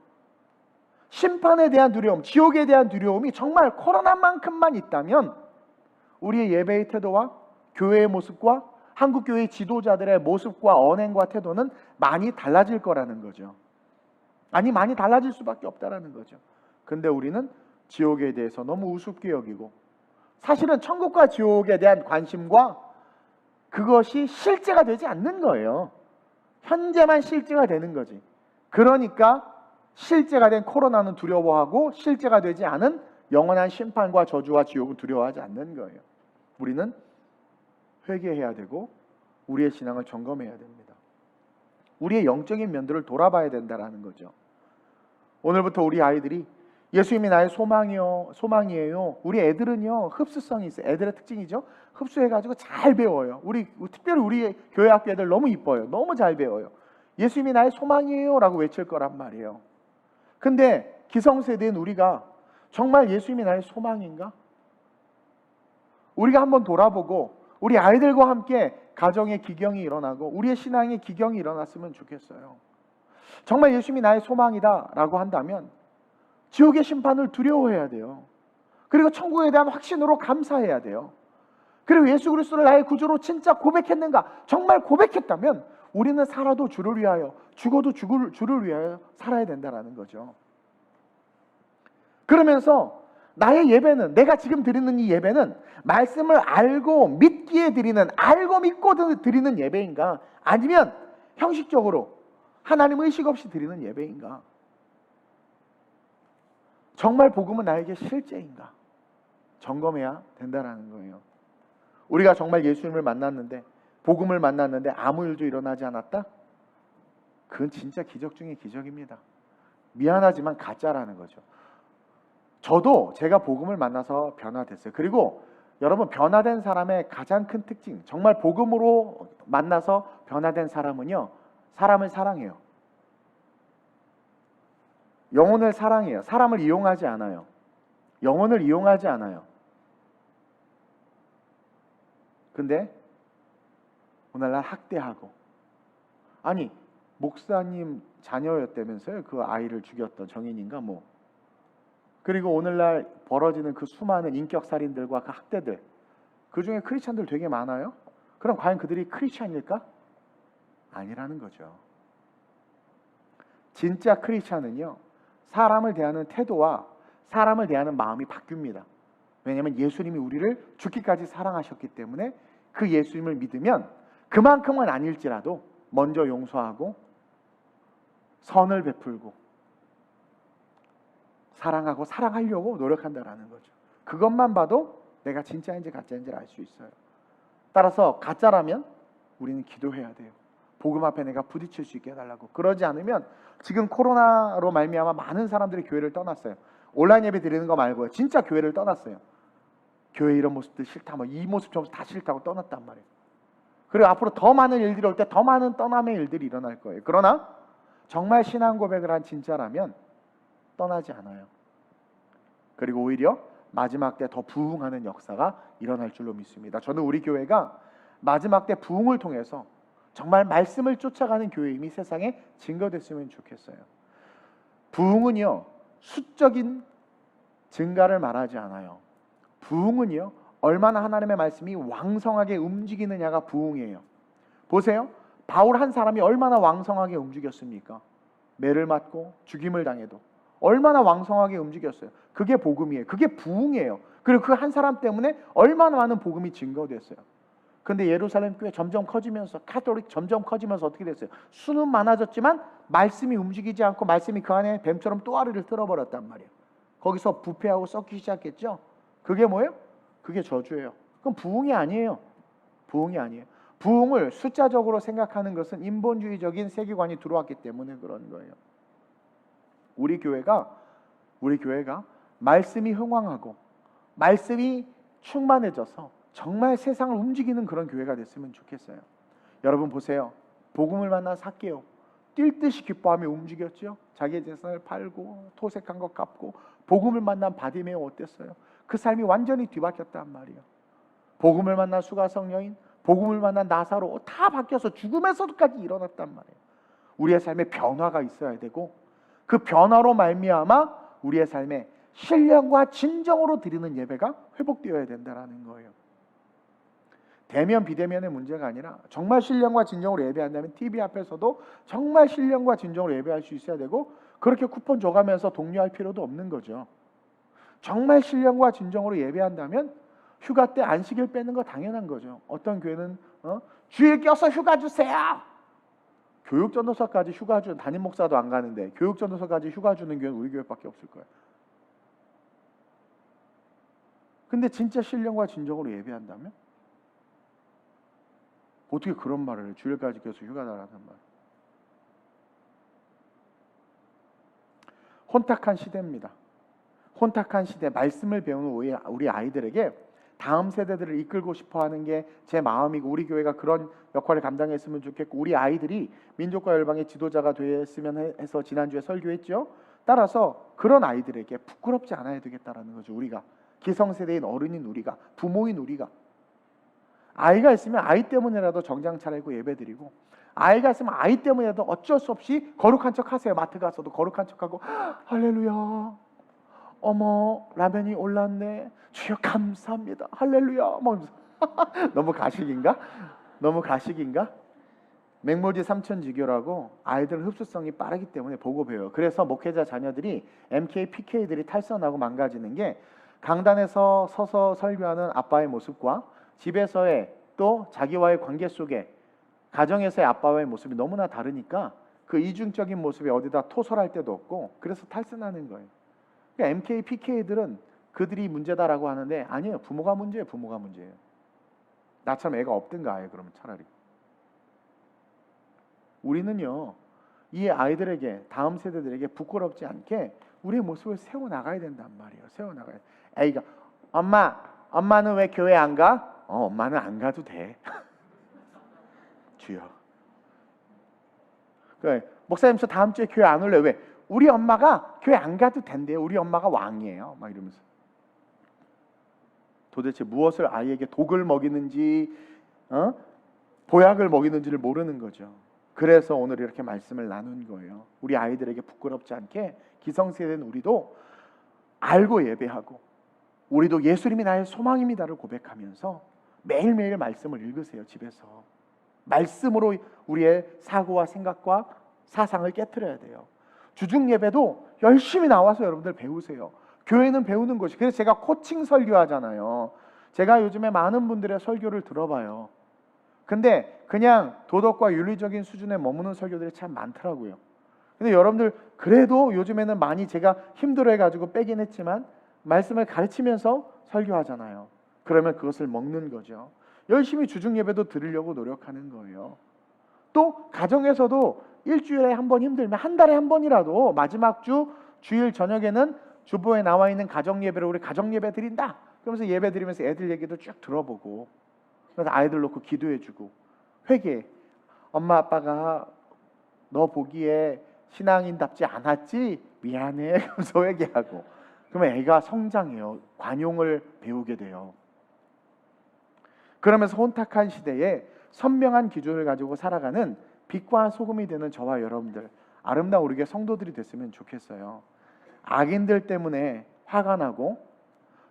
심판에 대한 두려움, 지옥에 대한 두려움이 정말 코로나만큼만 있다면 우리의 예배의 태도와 교회의 모습과 한국교회 지도자들의 모습과 언행과 태도는 많이 달라질 거라는 거죠. 많이 달라질 수밖에 없다라는 거죠. 근데 우리는 지옥에 대해서 너무 우습게 여기고, 사실은 천국과 지옥에 대한 관심과 그것이 실제가 되지 않는 거예요. 현재만 실제가 되는 거지. 그러니까 실제가 된 코로나는 두려워하고 실제가 되지 않은 영원한 심판과 저주와 지옥은 두려워하지 않는 거예요. 우리는 회개해야 되고 우리의 신앙을 점검해야 됩니다. 우리의 영적인 면들을 돌아봐야 된다라는 거죠. 오늘부터 우리 아이들이 예수님이 나의 소망이에요. 우리 애들은요, 흡수성이 있어요. 애들의 특징이죠. 흡수해가지고 잘 배워요. 특별히 우리 교회 학교 애들 너무 이뻐요. 너무 잘 배워요. 예수님이 나의 소망이에요 라고 외칠 거란 말이에요. 근데 기성세대인 우리가 정말 예수님이 나의 소망인가? 우리가 한번 돌아보고 우리 아이들과 함께 가정의 기경이 일어나고 우리의 신앙의 기경이 일어났으면 좋겠어요. 정말 예수님이 나의 소망이다 라고 한다면 지옥의 심판을 두려워해야 돼요. 그리고 천국에 대한 확신으로 감사해야 돼요. 그리고 예수 그리스도를 나의 구주로 진짜 고백했는가? 정말 고백했다면 우리는 살아도 주를 위하여, 죽어도 주를 위하여 살아야 된다는 거죠. 그러면서 나의 예배는, 내가 지금 드리는 이 예배는 말씀을 알고 믿기에 드리는, 알고 믿고 드리는 예배인가? 아니면 형식적으로 하나님 의식 없이 드리는 예배인가? 정말 복음은 나에게 실제인가? 점검해야 된다는 거예요. 우리가 정말 예수님을 만났는데, 복음을 만났는데 아무 일도 일어나지 않았다? 그건 진짜 기적 중에 기적입니다. 미안하지만 가짜라는 거죠. 저도 제가 복음을 만나서 변화됐어요. 그리고 여러분, 변화된 사람의 가장 큰 특징, 정말 복음으로 만나서 변화된 사람은요, 사람을 사랑해요. 영혼을 사랑해요. 사람을 이용하지 않아요. 영혼을 이용하지 않아요. 근데 오늘날 학대하고, 목사님 자녀였다면서요, 그 아이를 죽였던 정인인가 뭐. 그리고 오늘날 벌어지는 그 수많은 인격살인들과 그 학대들, 그 중에 크리스찬들 되게 많아요. 그럼 과연 그들이 크리스찬일까? 아니라는 거죠. 진짜 크리스찬은요, 사람을 대하는 태도와 사람을 대하는 마음이 바뀝니다. 왜냐하면 예수님이 우리를 죽기까지 사랑하셨기 때문에 그 예수님을 믿으면 그만큼은 아닐지라도 먼저 용서하고 선을 베풀고 사랑하고 사랑하려고 노력한다라는 거죠. 그것만 봐도 내가 진짜인지 가짜인지를 알 수 있어요. 따라서 가짜라면 우리는 기도해야 돼요. 복음 앞에 내가 부딪힐 수 있게 해달라고. 그러지 않으면 지금 코로나로 말미암아 많은 사람들이 교회를 떠났어요. 온라인 예배 드리는 거 말고요, 진짜 교회를 떠났어요. 교회 이런 모습들 싫다, 이 모습 저 모습 다 싫다고 떠났단 말이에요. 그리고 앞으로 더 많은 일들이 올 때 더 많은 떠남의 일들이 일어날 거예요. 그러나 정말 신앙 고백을 한 진짜라면 떠나지 않아요. 그리고 오히려 마지막 때 더 부흥하는 역사가 일어날 줄로 믿습니다. 저는 우리 교회가 마지막 때 부흥을 통해서 정말 말씀을 쫓아가는 교회임이 세상에 증거됐으면 좋겠어요. 부흥은요, 수적인 증가를 말하지 않아요. 부흥은요, 얼마나 하나님의 말씀이 왕성하게 움직이느냐가 부흥이에요. 보세요. 바울 한 사람이 얼마나 왕성하게 움직였습니까? 매를 맞고 죽임을 당해도 얼마나 왕성하게 움직였어요. 그게 복음이에요. 그게 부흥이에요. 그리고 그 한 사람 때문에 얼마나 많은 복음이 증거됐어요. 근데 예루살렘 교회 점점 커지면서, 카톨릭 점점 커지면서 어떻게 됐어요? 수는 많아졌지만 말씀이 움직이지 않고 말씀이 그 안에 뱀처럼 또아리를 틀어버렸단 말이에요. 거기서 부패하고 썩기 시작했죠. 그게 뭐예요? 그게 저주예요. 그럼 부흥이 아니에요. 부흥이 아니에요. 부흥을 숫자적으로 생각하는 것은 인본주의적인 세계관이 들어왔기 때문에 그런 거예요. 우리 교회가 말씀이 흥왕하고 말씀이 충만해져서 정말 세상을 움직이는 그런 교회가 됐으면 좋겠어요. 여러분 보세요. 복음을 만난 삭개오 뛸 듯이 기뻐하며 움직였죠. 자기의 재산을 팔고 토색한 것 갚고. 복음을 만난 바디메오 어땠어요? 그 삶이 완전히 뒤바뀌었단 말이에요. 복음을 만난 수가성 여인, 복음을 만난 나사로 다 바뀌어서 죽음에서도까지 일어났단 말이에요. 우리의 삶에 변화가 있어야 되고 그 변화로 말미암아 우리의 삶에 신령과 진정으로 드리는 예배가 회복되어야 된다는 거예요. 대면 비대면의 문제가 아니라 정말 신령과 진정으로 예배한다면 TV 앞에서도 정말 신령과 진정으로 예배할 수 있어야 되고, 그렇게 쿠폰 줘가면서 독려할 필요도 없는 거죠. 정말 신령과 진정으로 예배한다면 휴가 때 안식일 빼는 거 당연한 거죠. 어떤 교회는 주일 껴서 휴가 주세요. 교육전도서까지 휴가 주는, 담임 목사도 안 가는데 교육전도서까지 휴가 주는 교회는 우리 교회밖에 없을 거예요. 근데 진짜 신령과 진정으로 예배한다면 어떻게 그런 말을 해요? 주일까지 껴서 휴가 달라는 말. 혼탁한 시대입니다. 혼탁한 시대, 말씀을 배우는 우리 아이들에게 다음 세대들을 이끌고 싶어하는 게 제 마음이고, 우리 교회가 그런 역할을 감당했으면 좋겠고, 우리 아이들이 민족과 열방의 지도자가 되었으면 해서 지난주에 설교했죠. 따라서 그런 아이들에게 부끄럽지 않아야 되겠다라는 거죠. 우리가 기성세대인 어른인 우리가, 부모인 우리가, 아이가 있으면 아이 때문에라도 정장 차리고 예배드리고, 아이가 있으면 아이 때문에라도 어쩔 수 없이 거룩한 척 하세요. 마트 가서도 거룩한 척하고 할렐루야, 어머 라면이 올랐네, 주여 감사합니다, 할렐루야. 너무 가식인가? 너무 가식인가? 맹모지 삼천지교라고 아이들 흡수성이 빠르기 때문에 보고 배워요. 그래서 목회자 자녀들이 MK, PK들이 탈선하고 망가지는 게, 강단에서 서서 설교하는 아빠의 모습과 집에서의 또 자기와의 관계 속에 가정에서의 아빠와의 모습이 너무나 다르니까 그 이중적인 모습에 어디다 토설할 데도 없고, 그래서 탈선하는 거예요. 그러니까 MK, PK들은 그들이 문제다라고 하는데 아니에요. 부모가 문제예요. 부모가 문제예요. 나처럼 애가 없든가 아예, 그러면 차라리. 우리는요, 이 아이들에게, 다음 세대들에게 부끄럽지 않게 우리의 모습을 세워나가야 된단 말이에요. 세워나가야 돼. 애가 엄마는 왜 교회 안 가? 엄마는 안 가도 돼. 주여. 그래, 목사님 저 다음 주에 교회 안 올래. 왜? 우리 엄마가 교회 안 가도 된대요. 우리 엄마가 왕이에요. 막 이러면서. 도대체 무엇을 아이에게 독을 먹이는지, 보약을 먹이는지를 모르는 거죠. 그래서 오늘 이렇게 말씀을 나눈 거예요. 우리 아이들에게 부끄럽지 않게 기성세대는 우리도 알고 예배하고, 우리도 예수님이 나의 소망입니다를 고백하면서 매일매일 말씀을 읽으세요. 집에서 말씀으로 우리의 사고와 생각과 사상을 깨트려야 돼요. 주중 예배도 열심히 나와서 여러분들 배우세요. 교회는 배우는 것이. 그래서 제가 코칭 설교하잖아요. 제가 요즘에 많은 분들의 설교를 들어봐요. 근데 그냥 도덕과 윤리적인 수준에 머무는 설교들이 참 많더라고요. 근데 여러분들 그래도 요즘에는 많이 제가 힘들어해가지고 빼긴 했지만 말씀을 가르치면서 설교하잖아요. 그러면 그것을 먹는 거죠. 열심히 주중 예배도 들으려고 노력하는 거예요. 또 가정에서도 일주일에 한 번 힘들면 한 달에 한 번이라도 마지막 주 주일 저녁에는 주보에 나와 있는 가정 예배를 우리 가정 예배 드린다. 그러면서 예배 드리면서 애들 얘기도 쭉 들어보고, 그래서 아이들 놓고 기도해주고, 회개. 엄마 아빠가 너 보기에 신앙인답지 않았지? 미안해. 그러면서 회개하고. 그러면 애가 성장해요. 관용을 배우게 돼요. 그러면서 혼탁한 시대에 선명한 기준을 가지고 살아가는 빛과 소금이 되는 저와 여러분들, 아름다운 우리의 성도들이 됐으면 좋겠어요. 악인들 때문에 화가 나고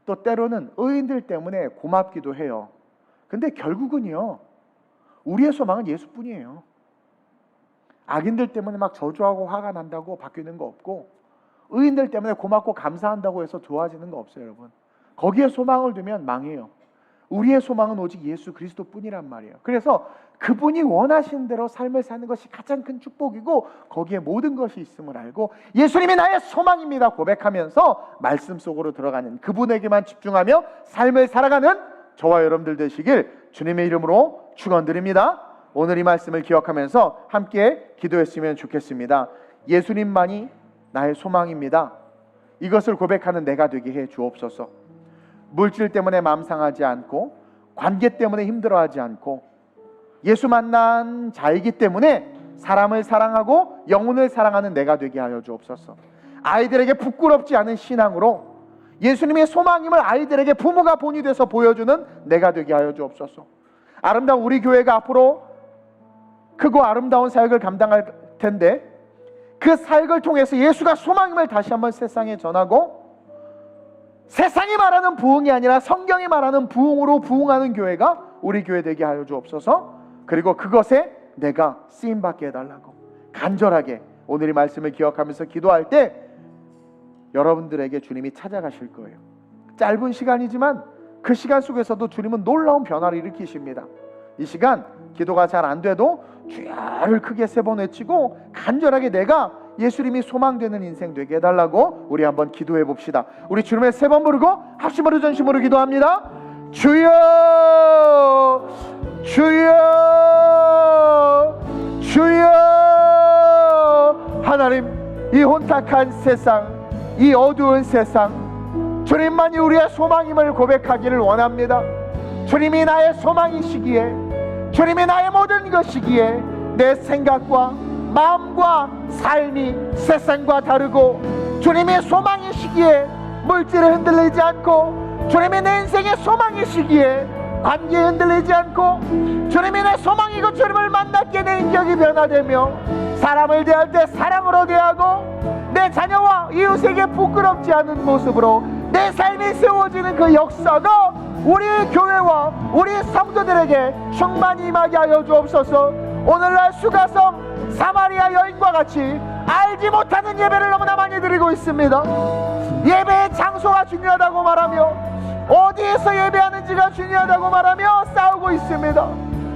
또 때로는 의인들 때문에 고맙기도 해요. 근데 결국은요, 우리의 소망은 예수뿐이에요. 악인들 때문에 막 저주하고 화가 난다고 바뀌는 거 없고, 의인들 때문에 고맙고 감사한다고 해서 좋아지는 거 없어요, 여러분. 거기에 소망을 두면 망해요. 우리의 소망은 오직 예수 그리스도뿐이란 말이에요. 그래서 그분이 원하신 대로 삶을 사는 것이 가장 큰 축복이고, 거기에 모든 것이 있음을 알고 예수님이 나의 소망입니다 고백하면서 말씀 속으로 들어가는, 그분에게만 집중하며 삶을 살아가는 저와 여러분들 되시길 주님의 이름으로 축원드립니다. 오늘 이 말씀을 기억하면서 함께 기도했으면 좋겠습니다. 예수님만이 나의 소망입니다. 이것을 고백하는 내가 되게 해 주옵소서. 물질 때문에 마음 상하지 않고, 관계 때문에 힘들어하지 않고, 예수 만난 자이기 때문에 사람을 사랑하고 영혼을 사랑하는 내가 되게 하여 주옵소서. 아이들에게 부끄럽지 않은 신앙으로 예수님의 소망임을 아이들에게 부모가 본이 돼서 보여주는 내가 되게 하여 주옵소서. 아름다운 우리 교회가 앞으로 크고 아름다운 사역을 감당할 텐데, 그 사역을 통해서 예수가 소망임을 다시 한번 세상에 전하고, 세상이 말하는 부흥이 아니라 성경이 말하는 부흥으로 부흥하는 교회가 우리 교회 되게 하여 주옵소서. 그리고 그것에 내가 쓰임받게 해달라고 간절하게 오늘 이 말씀을 기억하면서 기도할 때 여러분들에게 주님이 찾아가실 거예요. 짧은 시간이지만 그 시간 속에서도 주님은 놀라운 변화를 일으키십니다. 이 시간 기도가 잘 안 돼도 주야를 크게 3번 외치고 간절하게 내가 예수님이 소망되는 인생 되게 해달라고 우리 한번 기도해 봅시다. 우리 주님의 3번 부르고 합심으로 전심으로 기도합니다. 주여, 주여, 주여. 하나님, 이 혼탁한 세상, 이 어두운 세상, 주님만이 우리의 소망임을 고백하기를 원합니다. 주님이 나의 소망이시기에, 주님이 나의 모든 것이기에 내 생각과 마음과 삶이 세상과 다르고, 주님의 소망이시기에 물질에 흔들리지 않고, 주님이 내 인생의 소망이시기에 관계에 흔들리지 않고, 주님이 내 소망이고 주님을 만났기에 내 인격이 변화되며, 사람을 대할 때 사랑으로 대하고 내 자녀와 이웃에게 부끄럽지 않은 모습으로 내 삶이 세워지는 그 역사가 우리 교회와 우리 성도들에게 충만히 임하게 하여 주옵소서. 오늘날 수가성 사마리아 여인과 같이 알지 못하는 예배를 너무나 많이 드리고 있습니다. 예배의 장소가 중요하다고 말하며, 어디에서 예배하는지가 중요하다고 말하며 싸우고 있습니다.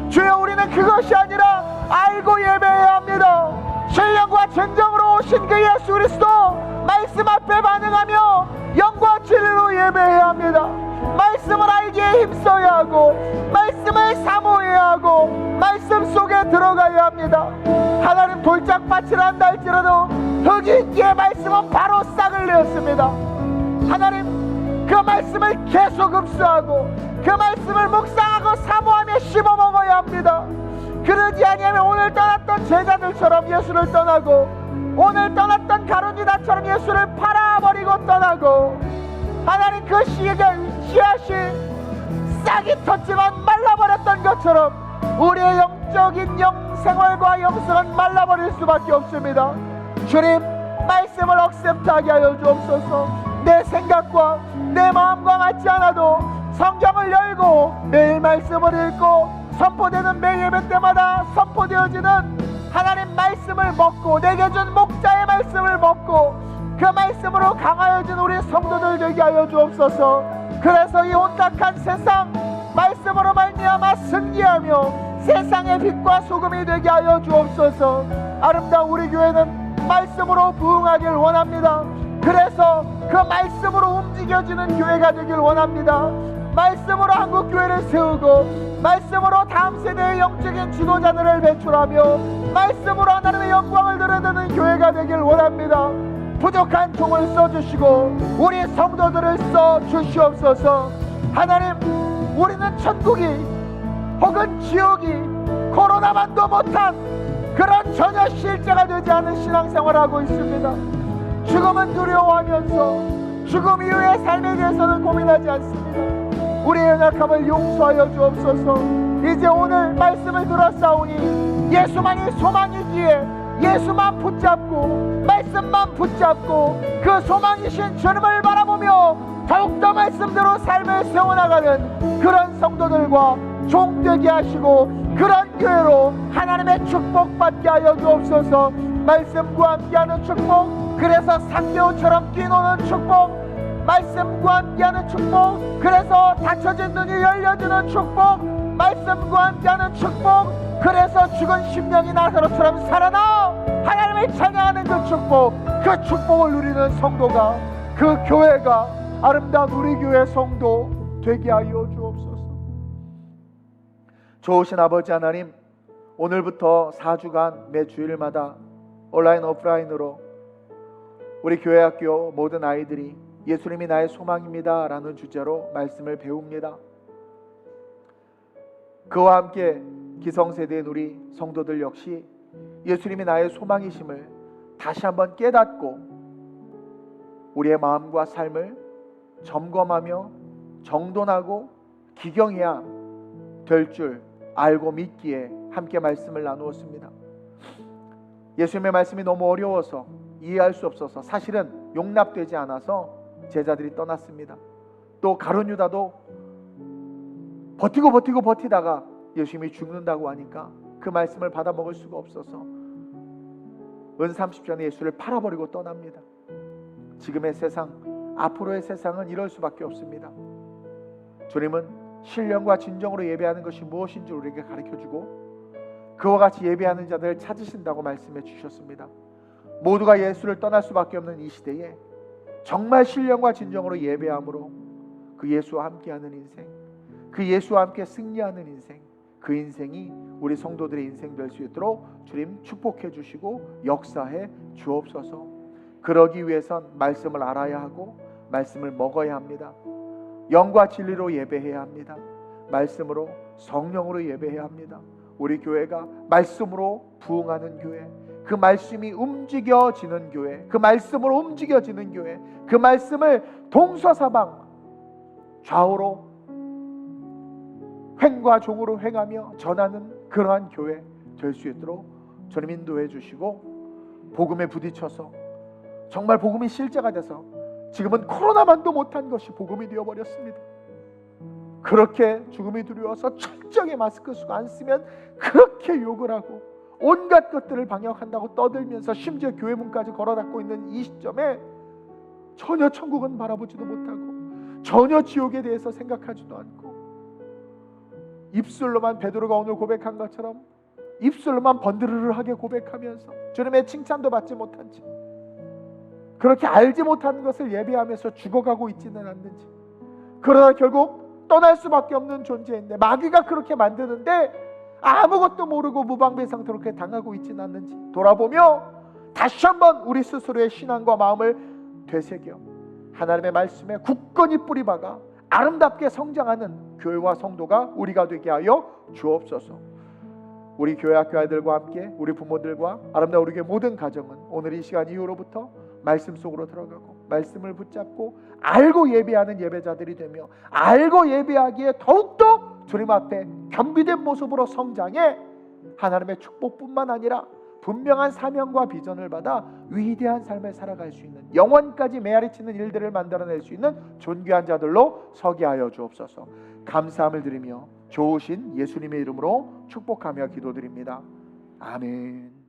주여, 우리는 그것이 아니라 알고 예배해야 합니다. 신령과 진정으로 오신 그 예수 그리스도 말씀 앞에 반응하며 영과 진리로 예배해야 합니다. 말씀을 알기에 힘써야 하고, 말씀을 사모해야 하고, 말씀 속에 들어가야 합니다. 하나님, 돌짝밭을 한다 할지라도 흙이 있기에 말씀은 바로 싹을 내었습니다. 하나님, 그 말씀을 계속 흡수하고 그 말씀을 묵상하고 사모하며 씹어 먹어야 합니다. 그러지 아니하면 오늘 떠났던 제자들처럼 예수를 떠나고, 오늘 떠났던 가룟유다처럼 예수를 팔아버리고 떠나고, 하나님, 그 씨앗이 싹이 텄지만 말라버렸던 것처럼 우리의 영적인 영생활과 영성은 말라버릴 수밖에 없습니다. 주님, 말씀을 억셉트하게 하여 주옵소서. 내 생각과 내 마음과 맞지 않아도 성경을 열고 매일 말씀을 읽고 선포되는 매 예배 때마다 선포되어지는 하나님 말씀을 먹고, 내게 준 목자의 말씀을 먹고 그 말씀으로 강하여진 우리 성도들 되게 하여 주옵소서. 그래서 이 온탁한 세상 말씀으로 말미암아 승리하며 세상의 빛과 소금이 되게 하여 주옵소서. 아름다운 우리 교회는 말씀으로 부흥하길 원합니다. 그래서 그 말씀으로 움직여지는 교회가 되길 원합니다. 말씀으로 한국교회를 세우고, 말씀으로 다음 세대의 영적인 지도자들을 배출하며, 말씀으로 하나님의 영광을 드러내는 교회가 되길 원합니다. 부족한 종을 써주시고 우리 성도들을 써주시옵소서. 하나님, 우리는 천국이 혹은 지옥이 코로나만도 못한 그런 전혀 실제가 되지 않은 신앙생활을 하고 있습니다. 죽음은 두려워하면서 죽음 이후의 삶에 대해서는 고민하지 않습니다. 우리의 연약함을 용서하여 주옵소서. 이제 오늘 말씀을 들었사오니 예수만이 소망이기에 예수만 붙잡고 말씀만 붙잡고 그 소망이신 주님을 바라보며 더욱더 말씀대로 삶을 세워나가는 그런 성도들과 종되게 하시고 그런 교회로 하나님의 축복받게 하여 주옵소서. 말씀과 함께하는 축복, 그래서 삭개오처럼 뛰노는 축복, 말씀과 함께하는 축복, 그래서 닫혀진 눈이 열려지는 축복, 말씀과 함께하는 축복, 그래서 죽은 심령이 나사로처럼 살아나 하나님을 찬양하는 그 축복, 그 축복을 누리는 성도가, 그 교회가 아름다운 우리 교회 성도 되게 하여 주옵소서. 좋으신 아버지 하나님, 오늘부터 4주간 매 주일마다 온라인 오프라인으로 우리 교회 학교 모든 아이들이 예수님이 나의 소망입니다 라는 주제로 말씀을 배웁니다. 그와 함께 기성세대인 우리 성도들 역시 예수님이 나의 소망이심을 다시 한번 깨닫고 우리의 마음과 삶을 점검하며 정돈하고 기경해야 될 줄 알고 믿기에 함께 말씀을 나누었습니다. 예수님의 말씀이 너무 어려워서 이해할 수 없어서 사실은 용납되지 않아서 제자들이 떠났습니다. 또 가룟 유다도 버티다가 예수님이 죽는다고 하니까 그 말씀을 받아 먹을 수가 없어서 은 30전에 예수를 팔아버리고 떠납니다. 지금의 세상, 앞으로의 세상은 이럴 수밖에 없습니다. 주님은 신령과 진정으로 예배하는 것이 무엇인지 우리에게 가르쳐주고 그와 같이 예배하는 자들을 찾으신다고 말씀해 주셨습니다. 모두가 예수를 떠날 수밖에 없는 이 시대에 정말 신령과 진정으로 예배함으로 그 예수와 함께하는 인생, 그 예수와 함께 승리하는 인생, 그 인생이 우리 성도들의 인생 될 수 있도록 주님 축복해 주시고 역사해 주옵소서. 그러기 위해선 말씀을 알아야 하고 말씀을 먹어야 합니다. 영과 진리로 예배해야 합니다. 말씀으로, 성령으로 예배해야 합니다. 우리 교회가 말씀으로 부응하는 교회, 그 말씀이 움직여지는 교회, 그 말씀으로 움직여지는 교회, 그 말씀을 동서사방 좌우로 횡과 종으로 행하며 전하는 그러한 교회 될 수 있도록 주님 인도해 주시고, 복음에 부딪혀서 정말 복음이 실제가 돼서 지금은 코로나만도 못한 것이 복음이 되어버렸습니다. 그렇게 죽음이 두려워서 철저하게 마스크 쓰고 안 쓰면 그렇게 욕을 하고 온갖 것들을 방역한다고 떠들면서 심지어 교회 문까지 걸어 닫고 있는 이 시점에 전혀 천국은 바라보지도 못하고 전혀 지옥에 대해서 생각하지도 않고 입술로만 베드로가 오늘 고백한 것처럼 입술로만 번드르르하게 고백하면서 주님의 칭찬도 받지 못한 채 그렇게 알지 못하는 것을 예배하면서 죽어가고 있지는 않는지, 그러다 결국 떠날 수밖에 없는 존재인데 마귀가 그렇게 만드는데 아무것도 모르고 무방비 상태로 그렇게 당하고 있지는 않는지 돌아보며 다시 한번 우리 스스로의 신앙과 마음을 되새겨 하나님의 말씀에 굳건히 뿌리박아 아름답게 성장하는 교회와 성도가 우리가 되게 하여 주옵소서. 우리 교회 학교 아이들과 함께 우리 부모들과 아름다운 우리 교회 모든 가정은 오늘 이 시간 이후로부터 말씀 속으로 들어가고 말씀을 붙잡고 알고 예배하는 예배자들이 되며 알고 예배하기에 더욱더 주님 앞에 겸비된 모습으로 성장해 하나님의 축복뿐만 아니라 분명한 사명과 비전을 받아 위대한 삶을 살아갈 수 있는, 영원까지 메아리치는 일들을 만들어낼 수 있는 존귀한 자들로 서게 하여 주옵소서. 감사함을 드리며 좋으신 예수님의 이름으로 축복하며 기도드립니다. 아멘.